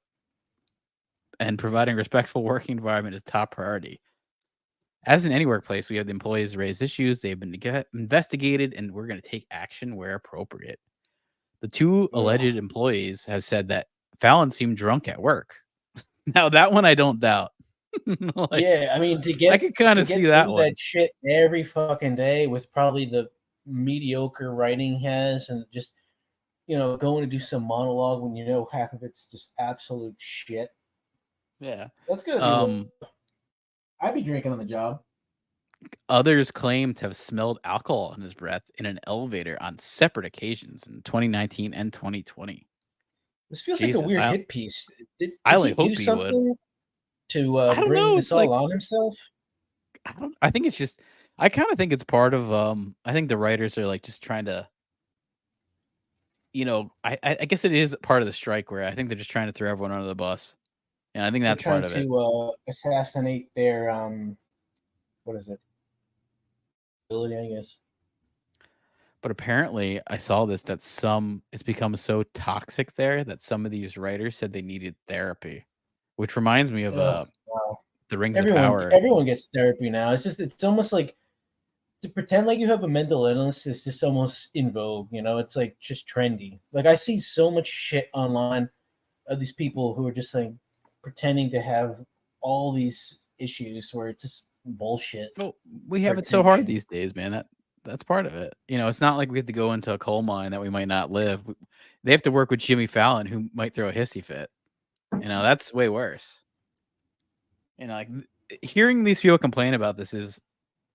And providing respectful working environment is top priority. As in any workplace, we have the employees raise issues. They've been investigated, and we're going to take action where appropriate. The 2 alleged employees have said that Fallon seemed drunk at work. Now that one I don't doubt. Like, yeah, I mean I could kind of see that shit every fucking day with probably the mediocre writing he has, and just going to do some monologue when half of it's just absolute shit. Yeah, that's good. I'd be drinking on the job. Others claim to have smelled alcohol in his breath in an elevator on separate occasions in 2019 and 2020. This feels like a weird hit piece. Did I only he hope do he something would. To bring this all on himself? I think it's just. I kind of think it's part of. I think the writers are like just trying to. I guess it is part of the strike where I think they're just trying to throw everyone under the bus, and I think that's part of it. To assassinate their what is it? Ability, I guess. But apparently, I saw this that it's become so toxic there that some of these writers said they needed therapy, which reminds me of the Rings of Power. Everyone gets therapy now. It's almost like to pretend like you have a mental illness is just almost in vogue. You know, it's like just trendy. Like I see so much shit online of these people who are just like pretending to have all these issues where it's just bullshit. Well, we have it so hard these days, man. That's part of it. You know, it's not like we have to go into a coal mine that we might not live. They have to work with Jimmy Fallon, who might throw a hissy fit. You know, that's way worse. You know, like hearing these people complain about this is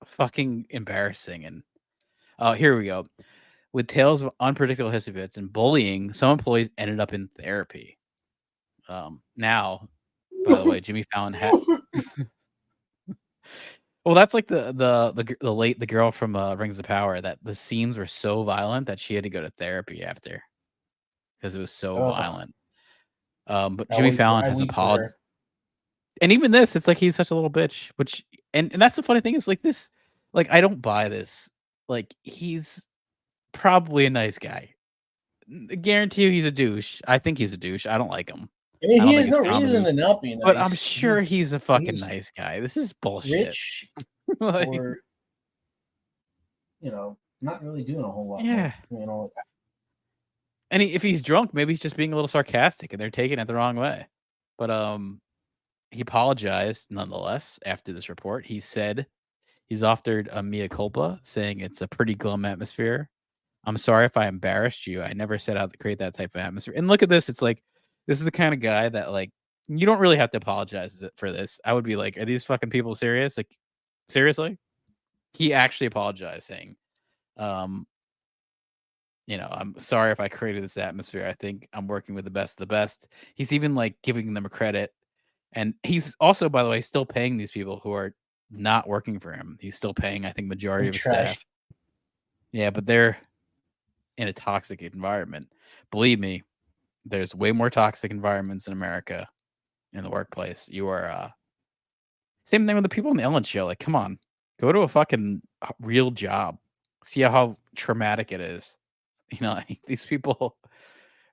fucking embarrassing. And here we go. With tales of unpredictable hissy fits and bullying, some employees ended up in therapy. Now, by the way, Jimmy Fallon had. Well, that's like the girl from Rings of Power, that the scenes were so violent that she had to go to therapy after because it was so violent. But Jimmy Fallon has apologized. And even this, it's like he's such a little bitch, which and that's the funny thing is like this, like I don't buy this. Like he's probably a nice guy. I guarantee you he's a douche. I think he's a douche. I don't like him. I mean, he has no reason to not be nice. But I'm sure he's a fucking nice guy. This is bullshit. Rich, like, or you know, not really doing a whole lot. Yeah. More, you know. And if he's drunk, maybe he's just being a little sarcastic, and they're taking it the wrong way. But he apologized nonetheless after this report. He said he's offered a mea culpa, saying it's a pretty glum atmosphere. I'm sorry if I embarrassed you. I never set out to create that type of atmosphere. And look at this. It's like, this is the kind of guy that, like, you don't really have to apologize for this. I would be like, are these fucking people serious? Like, seriously? He actually apologized, saying, you know, I'm sorry if I created this atmosphere. I think I'm working with the best of the best. He's even like giving them a credit. And he's also, by the way, still paying these people who are not working for him. He's still paying, I think, majority of his staff. Yeah, but they're in a toxic environment. Believe me, there's way more toxic environments in America in the workplace. You are same thing with the people on the Ellen show. Like, come on, go to a fucking real job. See how traumatic it is. You know, like, these people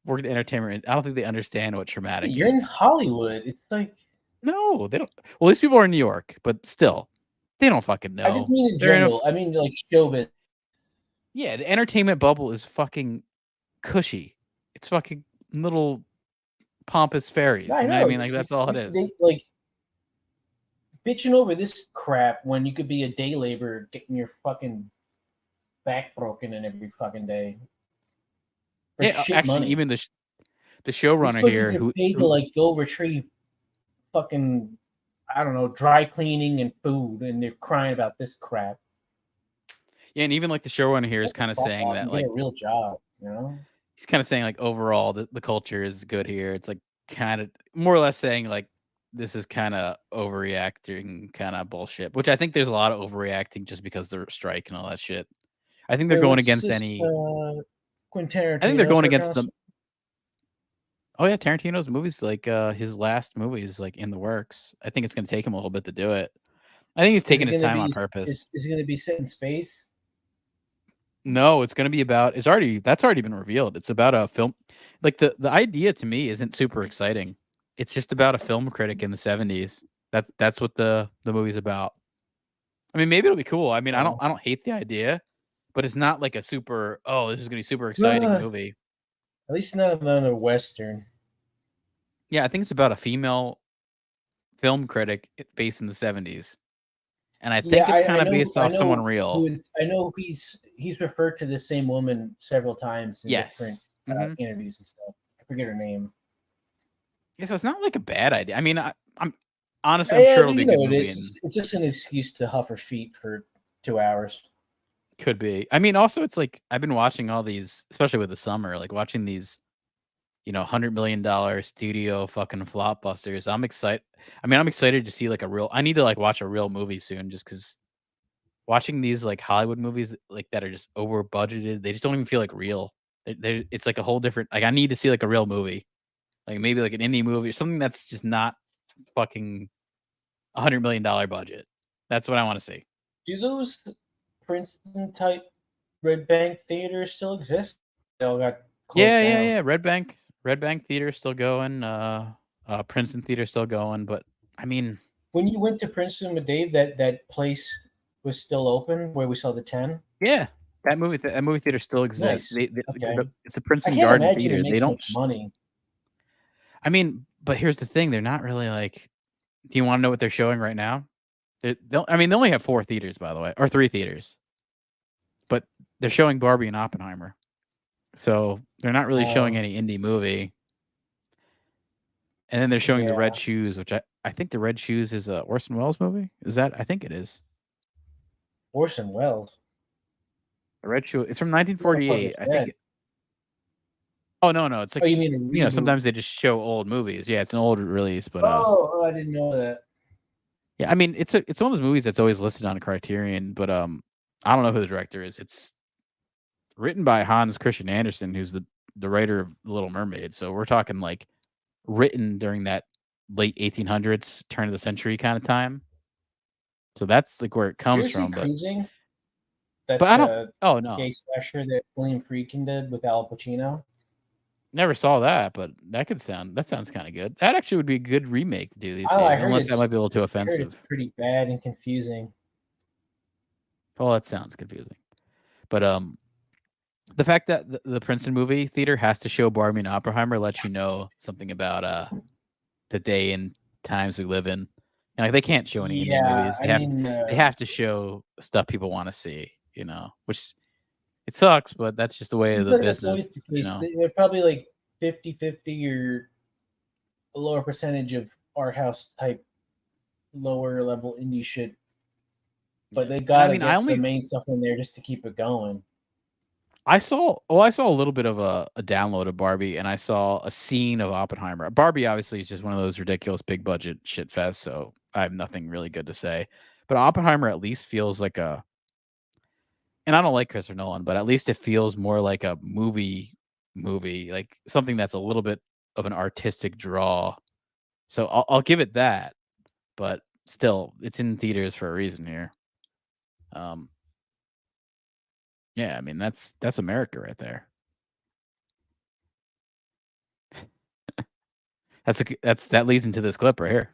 work in entertainment. I don't think they understand what traumatic You're is. in Hollywood. It's like, no, they don't. Well, these people are in New York, but still, they don't fucking know. I just mean in general. I mean, like, showbiz. Yeah, the entertainment bubble is fucking cushy. It's fucking little pompous fairies. You know what I mean? Like, that's all it is. Like, bitching over this crap when you could be a day laborer getting your fucking back broken in every fucking day. Yeah, actually, money. Even the showrunner here who paid to like go retrieve fucking, I don't know, dry cleaning and food, and they're crying about this crap. Yeah, and even like the showrunner here is kind of saying that, like, a real job, you know. He's kind of saying like overall the culture is good here. It's like kind of more or less saying like this is kind of overreacting, kind of bullshit. Which I think there's a lot of overreacting just because they're strike and all that shit. I think they're going against any. Quentin I think they're going against them. Oh yeah, Tarantino's movies, like his last movie is like in the works. I think it's going to take him a little bit to do it. I think he's taking his time on purpose. Is it going to be set in space? No, it's going to be about. That's already been revealed. It's about a film. Like the idea to me isn't super exciting. It's just about a film critic in the 70s. That's what the movie's about. I mean, maybe it'll be cool. I mean, I don't hate the idea, but it's not like a super. Oh, this is going to be super exciting movie. At least not a Western. Yeah, I think it's about a female film critic based in the 70s. And I think it's kind of based off someone real. I know he's referred to the same woman several times in different interviews and stuff. I forget her name. Yeah, so it's not like a bad idea. I mean, I'm honestly, I'm sure it'll be a good movie. It's just an excuse to huff her feet for 2 hours. Could be. I mean, also, it's like I've been watching all these, especially with the summer, like watching these, you know, $100 million studio fucking flop busters. I'm excited. I mean, I'm excited to see like a real. I need to like watch a real movie soon, just because watching these like Hollywood movies like that are just over budgeted. They just don't even feel like real. It's like a whole different. Like I need to see like a real movie, like maybe like an indie movie or something that's just not fucking $100 million budget. That's what I want to see. Do those Princeton type Red Bank theaters still exist? They all got yeah. Red Bank Theater still going. Princeton Theater still going. But I mean, when you went to Princeton with Dave, that place was still open, where we saw the 10? Yeah, that movie theater still exists. Nice. Okay. It's a Princeton I can't Garden imagine theater. it makes They don't. much money. I mean, but here's the thing: they're not really like. Do you want to know what they're showing right now? They only have 4 theaters, by the way, or 3 theaters. But they're showing Barbie and Oppenheimer, so they're not really showing any indie movie. And then they're showing The Red Shoes, which I think The Red Shoes is a Orson Welles movie. Is that? I think it is. Orson Welles. The Red Shoe. It's from 1948. I think. Oh no! It's like you mean sometimes they just show old movies. Yeah, it's an old release, but I didn't know that. Yeah, I mean it's one of those movies that's always listed on Criterion, but I don't know who the director is. It's written by Hans Christian Andersen, who's the writer of The Little Mermaid. So we're talking like written during that late 1800s, turn of the century kind of time. So that's like where it comes from. Cruising? But I don't. Oh no! Gay slasher that William Friedkin did with Al Pacino. Never saw that, but that sounds kind of good. That actually would be a good remake to do these days, unless that might be a little too offensive. It's pretty bad and confusing. Oh, that sounds confusing. But the fact that the Princeton movie theater has to show Barbie and Oppenheimer lets you know something about the day and times we live in. And like they can't show any indie movies. They have to show stuff people want to see, which it sucks, but that's just the way of the business. They're probably like 50-50 or a lower percentage of art house type lower level indie shit. But they got the main stuff in there just to keep it going. I saw a little bit of a download of Barbie, and I saw a scene of Oppenheimer. Barbie obviously is just one of those ridiculous big budget shit fests, so I have nothing really good to say. But Oppenheimer at least feels like and I don't like Christopher Nolan, but at least it feels more like a movie, like something that's a little bit of an artistic draw. So I'll give it that, but still, it's in theaters for a reason here. Yeah, I mean that's America right there. That leads into this clip right here.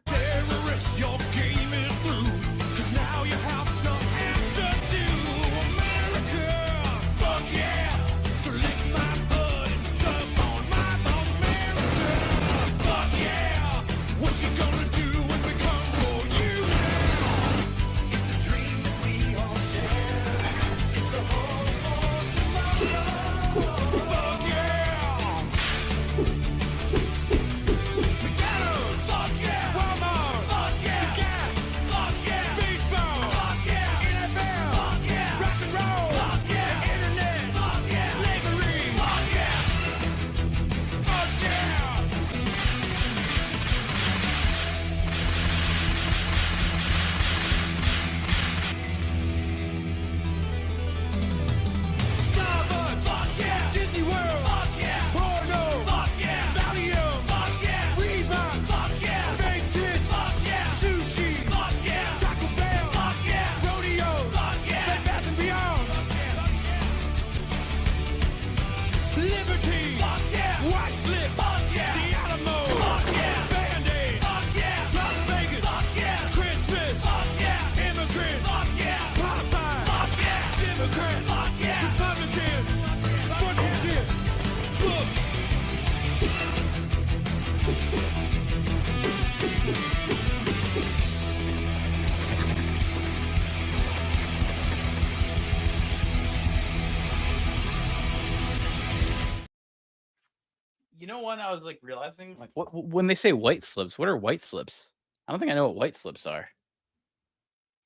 You know what I was like realizing? Like what when they say white slips, what are white slips? I don't think I know what white slips are.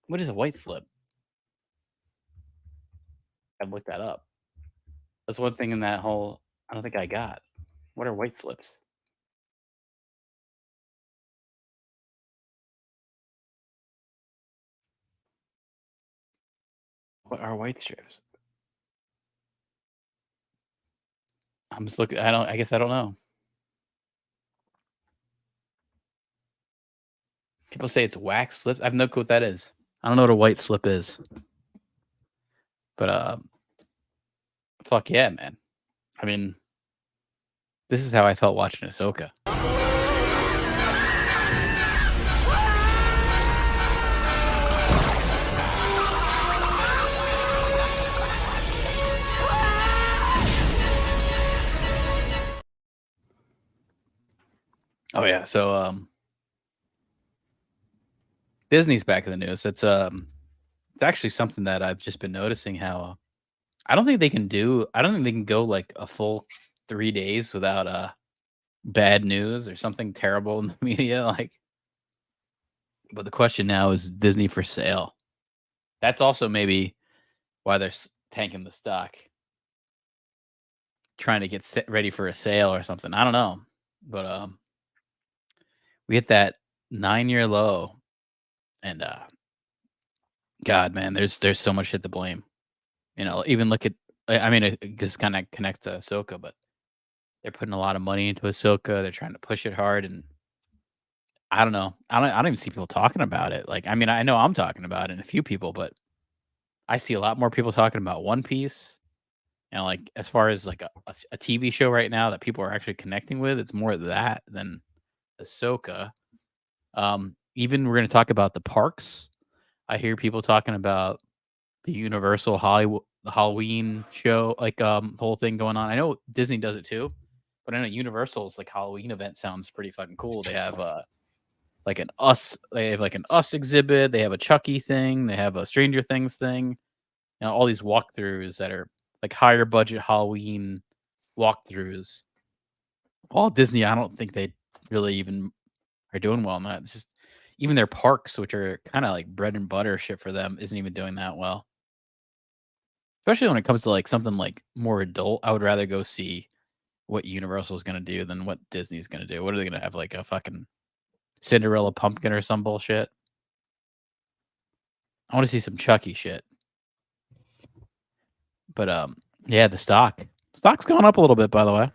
What is a white slip? I've looked that up. That's one thing in that whole I don't think I got. What are white slips? What are white strips? I'm just looking. I guess I don't know. People say it's wax slips. I have no clue what that is. I don't know what a white slip is. But fuck yeah, man. I mean, this is how I felt watching Ahsoka. Oh yeah, so Disney's back in the news. It's actually something that I've just been noticing how I don't think they can go like a full 3 days without bad news or something terrible in the media, like. But the question now is Disney for sale. That's also maybe why they're tanking the stock, trying to get ready for a sale or something. I don't know, but we hit that 9-year low, and God, man, there's so much shit to blame. Even look at. I mean, it just kind of connects to Ahsoka, but they're putting a lot of money into Ahsoka. They're trying to push it hard, and I don't know. I don't even see people talking about it. Like, I mean, I know I'm talking about it and a few people, but I see a lot more people talking about One Piece. And like, as far as like a TV show right now that people are actually connecting with, it's more that than Ahsoka. Even we're going to talk about the parks. I hear people talking about the Universal Halloween show, like whole thing going on. I know Disney does it too, but I know Universal's like Halloween event sounds pretty fucking cool. They have like an Us, they have like an Us exhibit. They have a Chucky thing. They have a Stranger Things thing. All these walkthroughs that are like higher budget Halloween walkthroughs. All Disney, I don't think they really even are doing well in that. It's just even their parks, which are kind of like bread and butter shit for them, isn't even doing that well. Especially when it comes to like something like more adult. I would rather go see what Universal is going to do than what Disney's going to do. What are they going to have, like a fucking Cinderella pumpkin or some bullshit? I want to see some Chucky shit. But yeah, the stock's going up a little bit, by the way.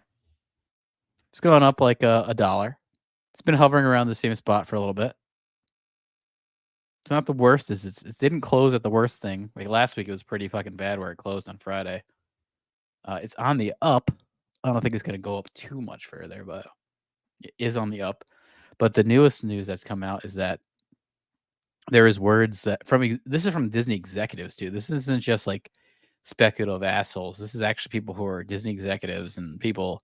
It's going up like a dollar. It's been hovering around the same spot for a little bit. It's not the worst. It didn't close at the worst thing. Like last week, it was pretty fucking bad where it closed on Friday. It's on the up. I don't think it's going to go up too much further, but it is on the up. But the newest news that's come out is that there is words that this is from Disney executives too. This isn't just like speculative assholes. This is actually people who are Disney executives and people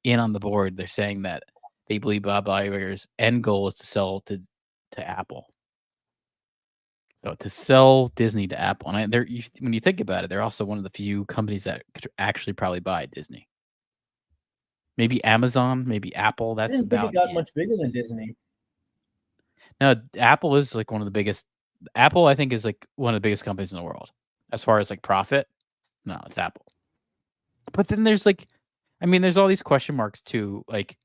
in on the board. They're saying that they believe Bob Iger's end goal is to sell to Apple. So to sell Disney to Apple, and when you think about it, they're also one of the few companies that could actually probably buy Disney. Maybe Amazon, maybe Apple. That's I didn't think it got much bigger than Disney. No, Apple is like one of the biggest. Apple, I think, is like one of the biggest companies in the world as far as like profit. No, it's Apple. But then there's like, I mean, there's all these question marks too. Like,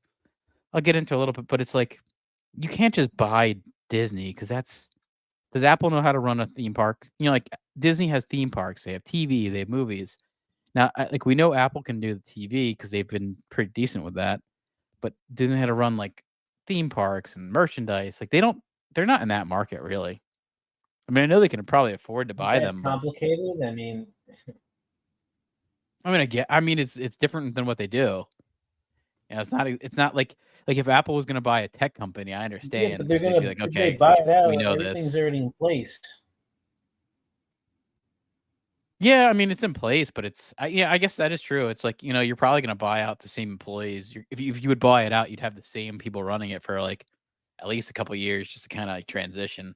I'll get into a little bit, but it's like you can't just buy Disney because does Apple know how to run a theme park? Like Disney has theme parks. They have TV. They have movies. Now, like we know Apple can do the TV because they've been pretty decent with that. But Disney had to run like theme parks and merchandise. Like they're not in that market really. I mean, I know they can probably afford to buy them. Complicated. But, I mean, it's different than what they do. It's not like if Apple was going to buy a tech company, I understand. Yeah, but they're going to be like, okay, buy it out. We know everything's already in place. Yeah, I mean, it's in place, but I guess that is true. It's like, you're probably going to buy out the same employees. If you would buy it out, you'd have the same people running it for like at least a couple of years just to kind of like transition.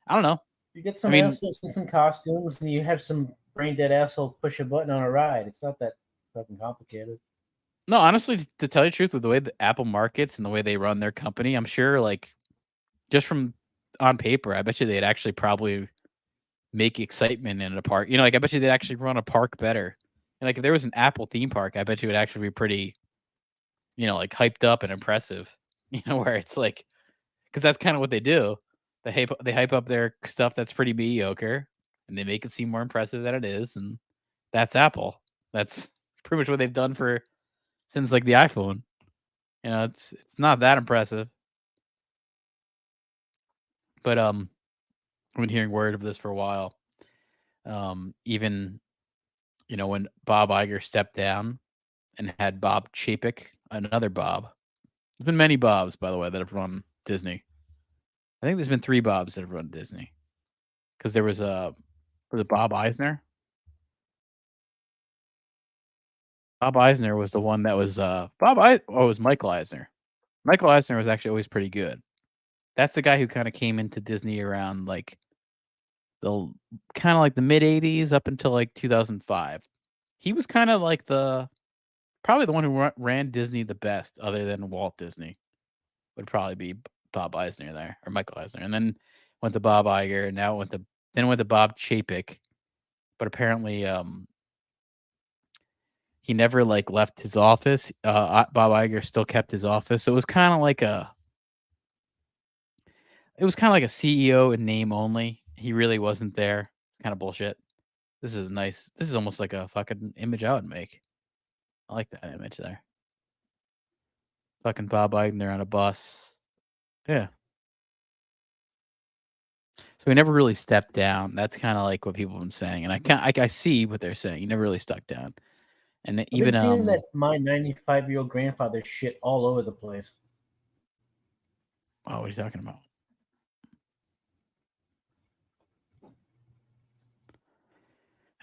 I don't know. You get some assholes in some costumes and you have some brain dead asshole push a button on a ride. It's not that fucking complicated. No, honestly, to tell you the truth, with the way the Apple markets and the way they run their company, I'm sure like just from on paper, I bet you they'd actually probably make excitement in a park. Like I bet you they'd actually run a park better. And like if there was an Apple theme park, I bet you it would actually be pretty, like hyped up and impressive. Where it's like, because that's kind of what they do. They hype up their stuff that's pretty mediocre, and they make it seem more impressive than it is. And that's Apple. That's pretty much what they've done since like the iPhone. It's not that impressive. But I've been hearing word of this for a while. Even when Bob Iger stepped down and had Bob Chapek, another Bob. There's been many Bobs, by the way, that have run Disney. I think there's been 3 Bobs that have run Disney. Because there was it Bob Eisner? Bob Eisner was the one that was it was Michael Eisner. Michael Eisner was actually always pretty good. That's the guy who kind of came into Disney around like the mid 80s up until like 2005. He was kind of like probably the one who ran Disney the best, other than Walt Disney. Would probably be Bob Eisner there, or Michael Eisner, and then went to Bob Iger, and now went to Bob Chapek. But apparently, he never like left his office. Bob Iger still kept his office, so it was kind of like a CEO in name only. He really wasn't there. Kind of bullshit. This is almost like a fucking image I would make. I like that image there. Fucking Bob Iger on a bus. Yeah. So he never really stepped down. That's kind of like what people have been saying, and I see what they're saying. He never really stuck down. And even seeing that my 95-year-old grandfather shit all over the place. Oh, what are you talking about?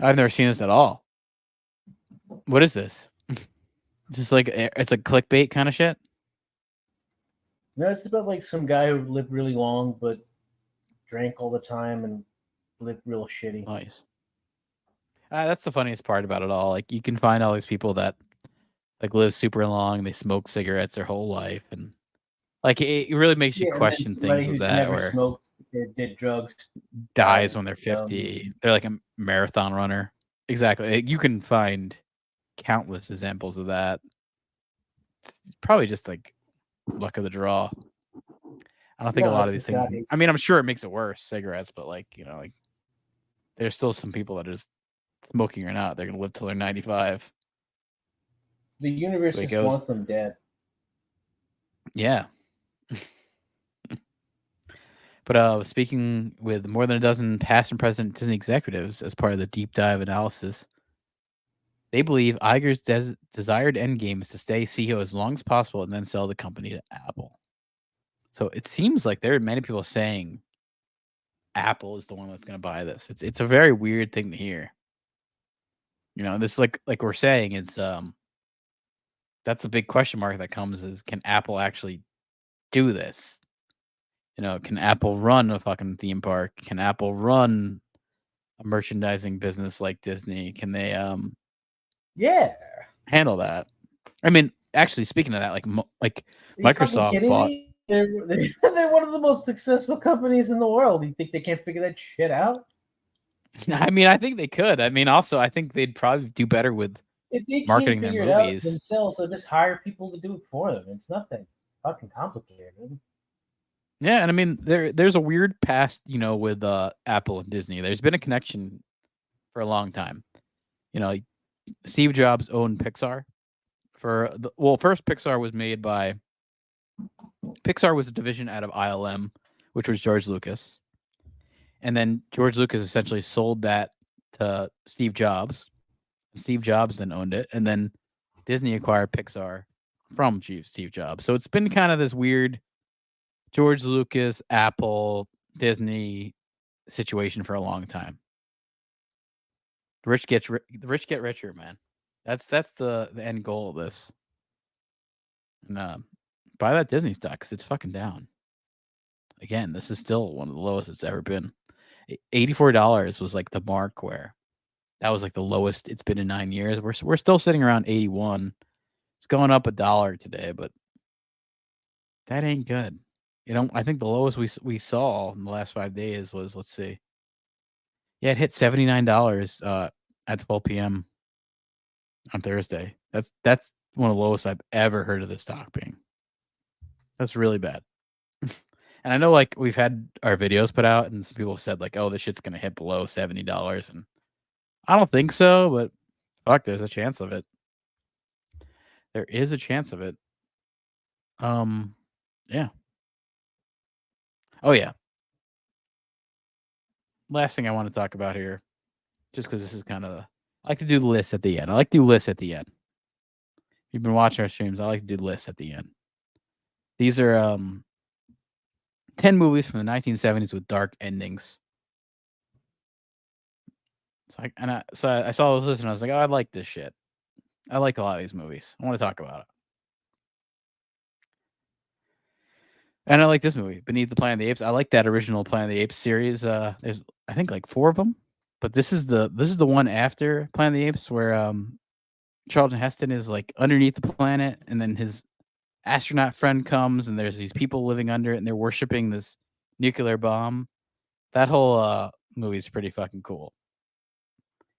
I've never seen this at all. What is this? It's like clickbait kind of shit. No, it's about like some guy who lived really long but drank all the time and lived real shitty. Nice. That's the funniest part about it all. Like, you can find all these people that like live super long, they smoke cigarettes their whole life, and like it really makes you question things with that. Never or smoked, did drugs, dies when they're 50. They're like a marathon runner. Exactly. You can find countless examples of that. It's probably just like luck of the draw. I don't think a lot of these things. I mean, I'm sure it makes it worse, cigarettes, but like, like there's still some people that are just smoking or not. They're gonna live till they're 95. The universe just wants them dead. Yeah. But speaking with more than a dozen past and present Disney executives as part of the deep dive analysis, they believe Iger's desired endgame is to stay CEO as long as possible and then sell the company to Apple. So it seems like there are many people saying Apple is the one that's going to buy this. It's a very weird thing to hear. This like we're saying, it's that's a big question mark that comes is, can Apple actually do this? Can Apple run a fucking theme park? Can Apple run a merchandising business like Disney? Can they handle that? I mean, actually, speaking of that, like Microsoft bought. They're one of the most successful companies in the world. You think they can't figure that shit out? I mean, I think they could. I mean, also, I think they'd probably do better with if they marketing can't figure their movies it out themselves. They'll just hire people to do it for them. It's not that fucking complicated. Yeah, and I mean, there's a weird past, with Apple and Disney. There's been a connection for a long time. Steve Jobs owned Pixar. First Pixar was made by. Pixar was a division out of ILM, which was George Lucas. And then George Lucas essentially sold that to Steve Jobs. Steve Jobs then owned it. And then Disney acquired Pixar from Steve Jobs. So it's been kind of this weird George Lucas, Apple, Disney situation for a long time. The rich get richer, man. That's the end goal of this. And buy that Disney stock because it's fucking down. Again, this is still one of the lowest it's ever been. $84 was like the mark where that was like the lowest it's been in 9 years. We're still sitting around 81. It's going up $1 today, but that ain't good. I think the lowest we saw in the last 5 days was, let's see. Yeah, it hit $79 at 12 p.m. on Thursday. That's one of the lowest I've ever heard of this stock being. That's really bad. And I know, like, we've had our videos put out, and some people have said, like, oh, this shit's gonna hit below $70, and I don't think so, but fuck, there's a chance of it. There is a chance of it. Yeah. Oh yeah. Last thing I want to talk about here, just because this is kind of, I like to do the list at the end. If you've been watching our streams, I like to do the list at the end. These are 10 movies from the 1970s with dark endings. So I saw this list and I was like, oh, I like this shit. I like a lot of these movies. I want to talk about it. And I like this movie, Beneath the Planet of the Apes. I like that original Planet of the Apes series. There's I think like 4 of them, but this is the one after Planet of the Apes where Charlton Heston is like underneath the planet, and then his astronaut friend comes, and there's these people living under it, and they're worshiping this nuclear bomb. That whole movie is pretty fucking cool.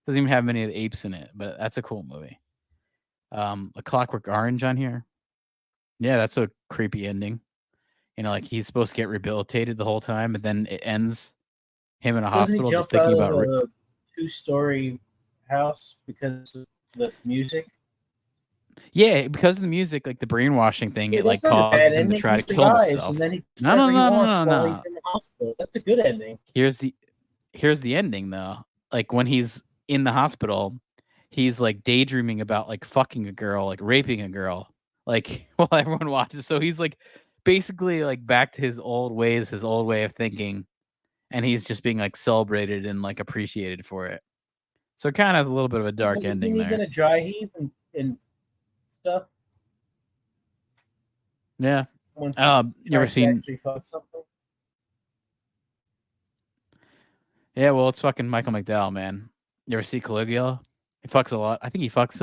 Doesn't even have many of the apes in it, but that's a cool movie. A Clockwork Orange on here. Yeah, that's a creepy ending. You know, like he's supposed to get rehabilitated the whole time, and then it ends him in a hospital just thinking about a 2-story house because of the music. Yeah, because of the music, like the brainwashing thing, it like causes him to try to kill himself. And then he No. He's in the hospital. That's a good ending. Here's the ending though. Like when he's in the hospital, he's like daydreaming about like fucking a girl, like raping a girl, like while everyone watches. So he's like basically like back to his old ways, his old way of thinking, and he's just being like celebrated and like appreciated for it. So it kind of has a little bit of a dark ending there. Isn't he gonna dry heave and stuff? Yeah. You ever seen? Yeah, well, it's fucking Michael McDowell, man. You ever see Caligula? He fucks a lot. I think he fucks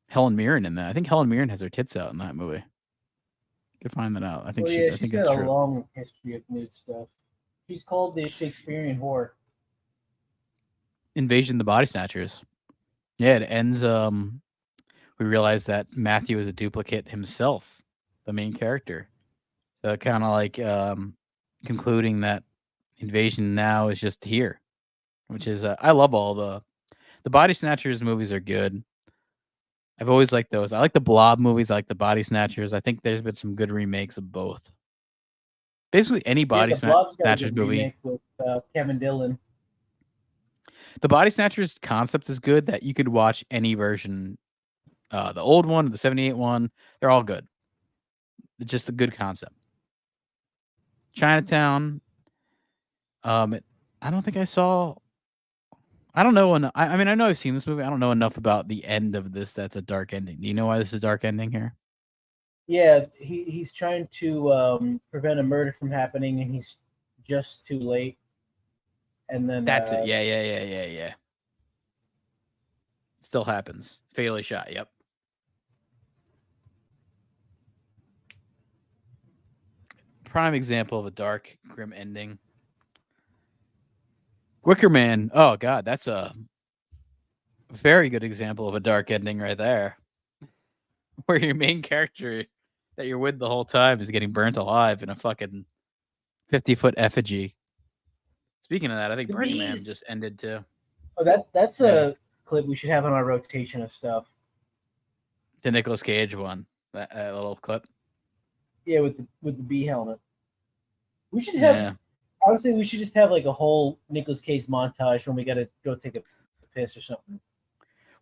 Helen Mirren in that. I think Helen Mirren has her tits out in that movie. You can find that out. I think she's got a long history of nude stuff. She's called the Shakespearean whore. Invasion of the Body Snatchers. Yeah, it ends. We realize that Matthew is a duplicate himself, the main character. So kind of like concluding that Invasion now is just here, which is I love all the Body Snatchers movies are good. I've always liked those. I like the Blob movies. I like the Body Snatchers. I think there's been some good remakes of both. Basically, any Body Snatchers movie with Kevin Dillon. The Body Snatchers concept is good. That you could watch any version, the old one, the '78 one. They're all good. It's just a good concept. Chinatown. I don't think I saw. I don't know. I mean, I know I've seen this movie. I don't know enough about the end of this. That's a dark ending. Do you know why this is a dark ending here? Yeah, he's trying to prevent a murder from happening, and he's just too late. And then that's it. Yeah. Still happens. Fatally shot. Yep. Prime example of a dark, grim ending. Wicker Man. Oh God, that's a very good example of a dark ending right there, where your main character that you're with the whole time is getting burnt alive in a fucking 50-foot effigy. Speaking of that, I think Burning Man just ended too. Oh, that's a clip we should have on our rotation of stuff. The Nicolas Cage one, that little clip. Yeah, with the bee helmet. We should have. Yeah. Honestly, we should just have like a whole Nicolas Cage montage when we got to go take a piss or something.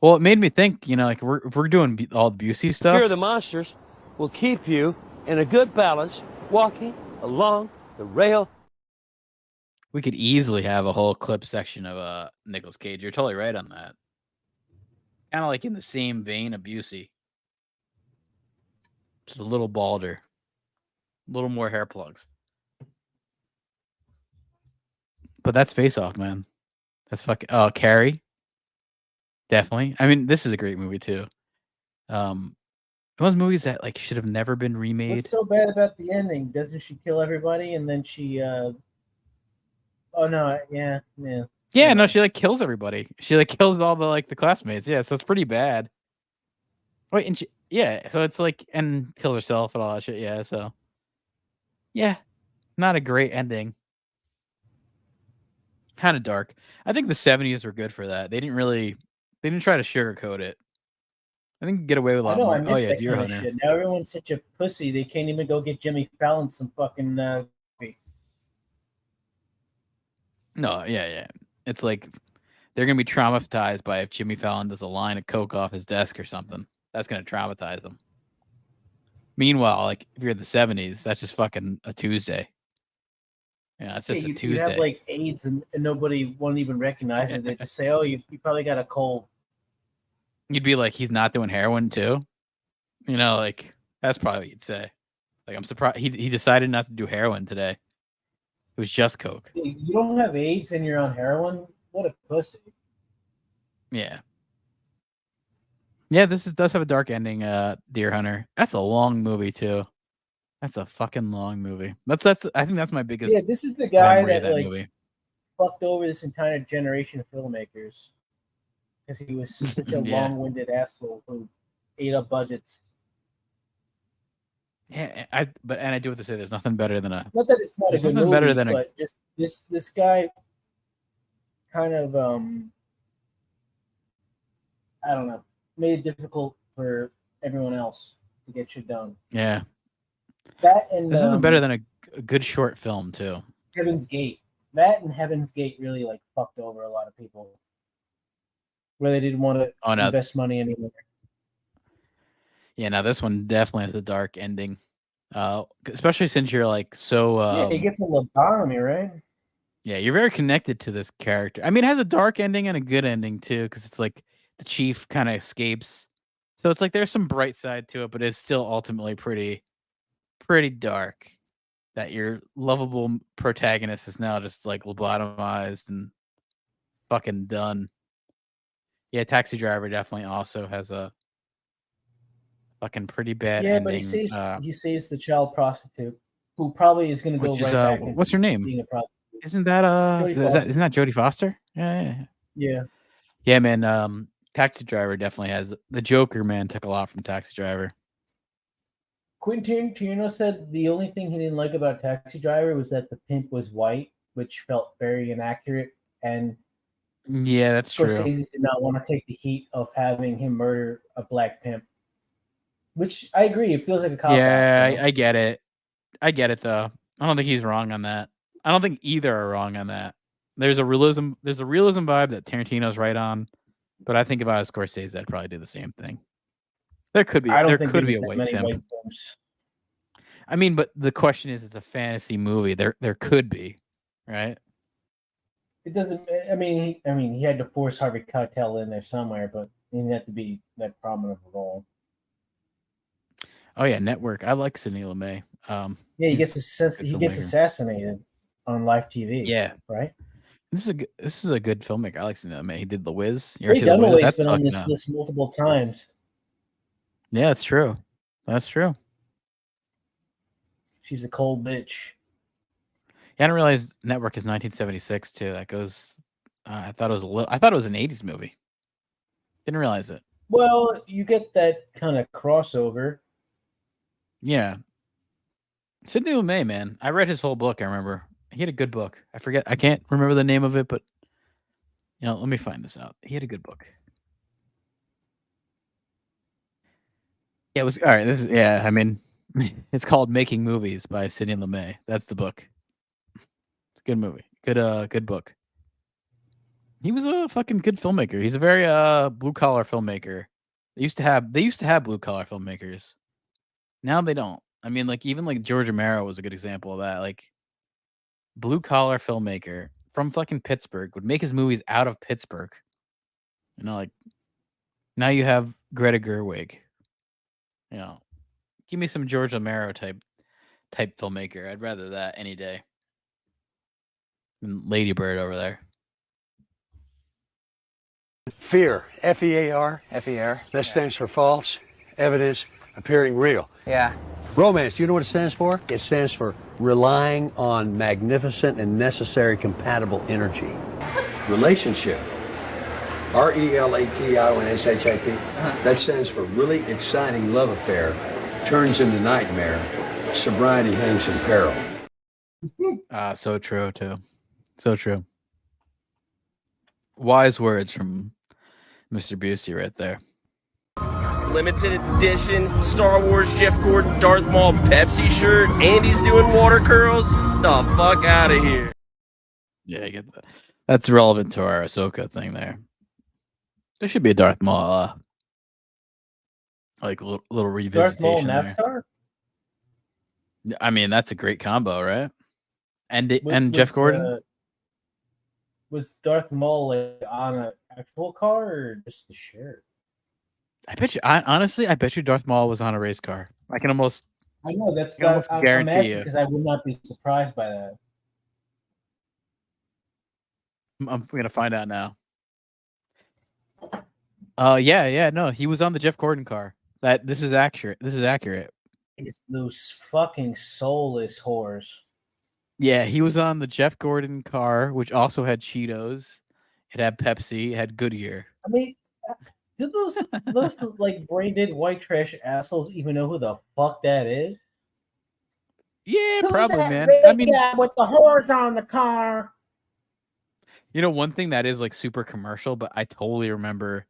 Well, it made me think. You know, like if we're doing all the Busey stuff. Fear of the monsters will keep you in a good balance, walking along the rail. We could easily have a whole clip section of Nicolas Cage. You're totally right on that. Kind of like in the same vein of Busey. Just a little balder. A little more hair plugs. But that's Face Off, man. That's fucking... Oh, Carrie. Definitely. I mean, this is a great movie, too. Those movies that like should have never been remade. What's so bad about the ending? Doesn't she kill everybody and then she... Oh, no. Yeah. Yeah, no, she like kills everybody. She like kills all the like the classmates. Yeah, so it's pretty bad. Wait, and so it's like and kills herself and all that shit. Yeah, so yeah, not a great ending. Kind of dark. I think the 70s were good for that. They didn't try to sugarcoat it. I think you get away with a lot more. Oh yeah, Deer Hunter. Shit. Now everyone's such a pussy. They can't even go get Jimmy Fallon some fucking. No, yeah. It's like they're gonna be traumatized by if Jimmy Fallon does a line of coke off his desk or something. That's gonna traumatize them. Meanwhile, like if you're in the 70s, that's just fucking a Tuesday. Yeah, it's just a Tuesday. You have like AIDS and nobody won't even recognize it. They just say, "Oh, you probably got a cold." You'd be like, "He's not doing heroin too," you know. Like that's probably what you'd say. Like, I'm surprised he decided not to do heroin today. It was just coke. You don't have AIDS and you're on heroin? What a pussy. Yeah. Yeah, does have a dark ending, Deer Hunter. That's a long movie too. That's a fucking long movie. That's I think that's my biggest. Yeah, this is the guy that like movie. Fucked over this entire generation of filmmakers because he was such a long-winded asshole who ate up budgets. Yeah, I do have to say, there's nothing better than a. Not that it's not a good movie, better than but just this guy kind of I don't know, made it difficult for everyone else to get shit done. Yeah, that and this isn't better than a good short film too. Heaven's Gate. That and Heaven's Gate really like fucked over a lot of people where they didn't want to invest money anymore. Yeah, now this one definitely has a dark ending, especially since you're like so. Yeah, he gets a lobotomy, right? Yeah, you're very connected to this character. I mean, it has a dark ending and a good ending too, because it's like the chief kind of escapes, so it's like there's some bright side to it, but it's still ultimately pretty dark. That your lovable protagonist is now just like lobotomized and fucking done. Yeah, Taxi Driver definitely also has a fucking pretty bad ending. But he saves the child prostitute who probably is going to go back. What's her name? Being a prostitute. Isn't that isn't that Jodie Foster? Yeah, man. Taxi Driver definitely has the Joker. Man, took a lot from Taxi Driver. Quentin Tarantino said the only thing he didn't like about Taxi Driver was that the pimp was white, which felt very inaccurate. And yeah, that's true. Scorsese did not want to take the heat of having him murder a black pimp, which I agree. It feels like a cop. Yeah, I get it. I get it though. I don't think he's wrong on that. I don't think either are wrong on that. There's a realism vibe that Tarantino's right on, but I think if I was Scorsese, I'd probably do the same thing. There could be a white pimp. I mean, but the question is, it's a fantasy movie. There could be, right? It doesn't. I mean, he had to force Harvey Keitel in there somewhere, but he didn't have to be that prominent of a role. Oh yeah, Network. I like Sidney Lumet. Yeah, he gets assassinated on live TV. Yeah, right. This is a good filmmaker. I like Sidney Lumet. He did The Wiz. Ray Dunaway's been on this list multiple times. Yeah, it's true. That's true. She's a cold bitch. Yeah, I didn't realize Network is 1976 too. That goes. I thought it was an 80s movie. Didn't realize it. Well, you get that kind of crossover. Yeah. Sidney Lumet, man. I read his whole book. I remember he had a good book. I can't remember the name of it, but let me find this out. He had a good book. Yeah, it was all right. I mean, it's called Making Movies by Sidney Lumet. That's the book. It's a good movie. Good book. He was a fucking good filmmaker. He's a very blue collar filmmaker. They used to have blue collar filmmakers. Now they don't. I mean, like even like George Romero was a good example of that. Like blue collar filmmaker from fucking Pittsburgh would make his movies out of Pittsburgh. Like now you have Greta Gerwig. Give me some George Romero type filmmaker. I'd rather that any day than Lady Bird over there. Fear, F-E-A-R. F-E-R. That stands for false evidence appearing real. Yeah. Romance, do you know what it stands for? It stands for relying on magnificent and necessary compatible energy. Relationship, R-E-L-A-T-I-O-N-S-H-I-P. That stands for really exciting love affair, turns into nightmare, sobriety hangs in peril. So true, too. So true. Wise words from Mr. Busey right there. Limited edition Star Wars Jeff Gordon Darth Maul Pepsi shirt. Andy's doing water curls. The fuck out of here. Yeah, I get that. That's relevant to our Ahsoka thing there. There should be a Darth Maul, like a little revisitation. Darth Maul NASCAR? I mean, that's a great combo, right? And Jeff Gordon? Was Darth Maul like on an actual car or just the shirt? I bet you. Honestly, I bet you Darth Maul was on a race car. I can almost I know that's. I almost guarantee I'm asking you because I would not be surprised by that. I'm gonna find out now. Yeah, no, he was on the Jeff Gordon car. This is accurate. This is accurate. It's those fucking soulless whores. Yeah, he was on the Jeff Gordon car, which also had Cheetos. It had Pepsi. It had Goodyear. I mean, did those like brain dead white trash assholes even know who the fuck that is? Yeah, Who's probably, that man. big I mean, guy with the horse on the car. You know, one thing that is like super commercial, but I totally remember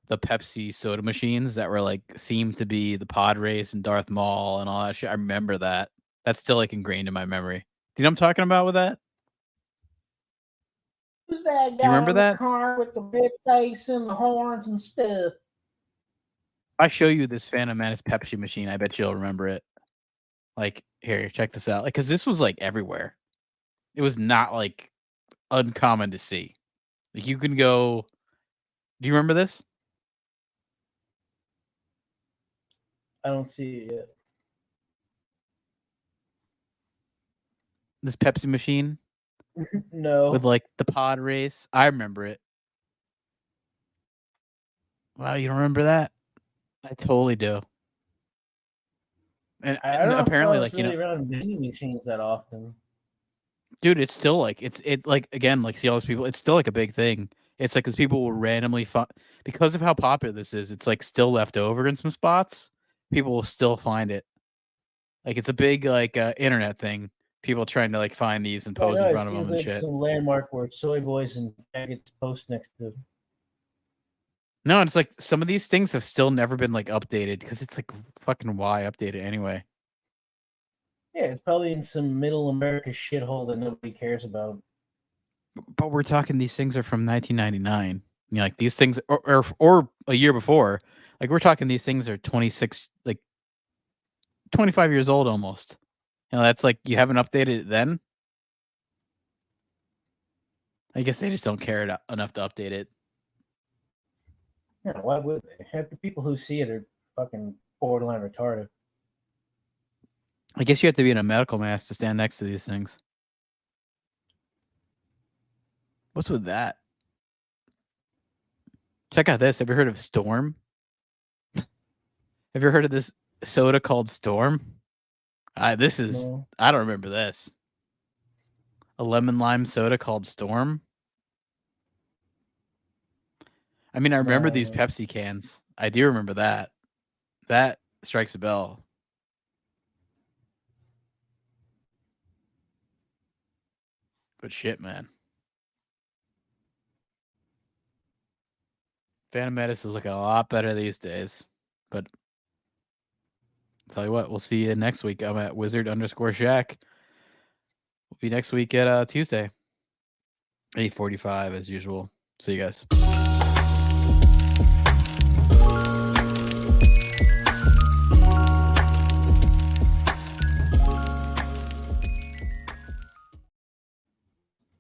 the Pepsi soda machines that were like themed to be the pod race and Darth Maul and all that shit. I remember that. That's still like ingrained in my memory. Do you know what I'm talking about with that? Who's that guy? Do you remember in that? The car with the big face and the horns and stuff. If I show you this Phantom Menace Pepsi machine, I bet you'll remember it. Like, here, check this out. Like, because this was like everywhere. It was not like uncommon to see. Like, you can go. Do you remember this? I don't see it yet. This Pepsi machine? No. With like the pod race. I remember it. Wow, you don't remember that? I totally do. And I don't apparently, know like, you know, around vending machines that often. Dude, it's still like it's like again, like see all those people. It's still like a big thing. It's like because people will randomly because of how popular this is. It's like still left over in some spots. People will still find it. Like it's a big like internet thing. People trying to like find these and pose in front of them and like shit. Some landmark where soy boys and faggots post next to. No, it's like some of these things have still never been like updated because it's like fucking why update it anyway. Yeah, it's probably in some middle America shithole that nobody cares about. But we're talking these things are from 1999. You know, like these things or a year before. Like we're talking these things are 26 like 25 years old almost. You know, that's like you haven't updated it then. I guess they just don't care enough to update it. Yeah, why would they? Half the people who see it are fucking borderline retarded. I guess you have to be in a medical mask to stand next to these things. What's with that? Check out this. Have you heard of Storm? Have you heard of this soda called Storm? This is No. I don't remember this. A lemon lime soda called Storm. I mean, I remember these Pepsi cans. I do remember that. That strikes a bell. But shit, man. Phantom Menace is looking a lot better these days. But I'll tell you what, we'll see you next week. I'm at Wizard_Shack. We'll be next week at Tuesday. 8:45 as usual. See you guys.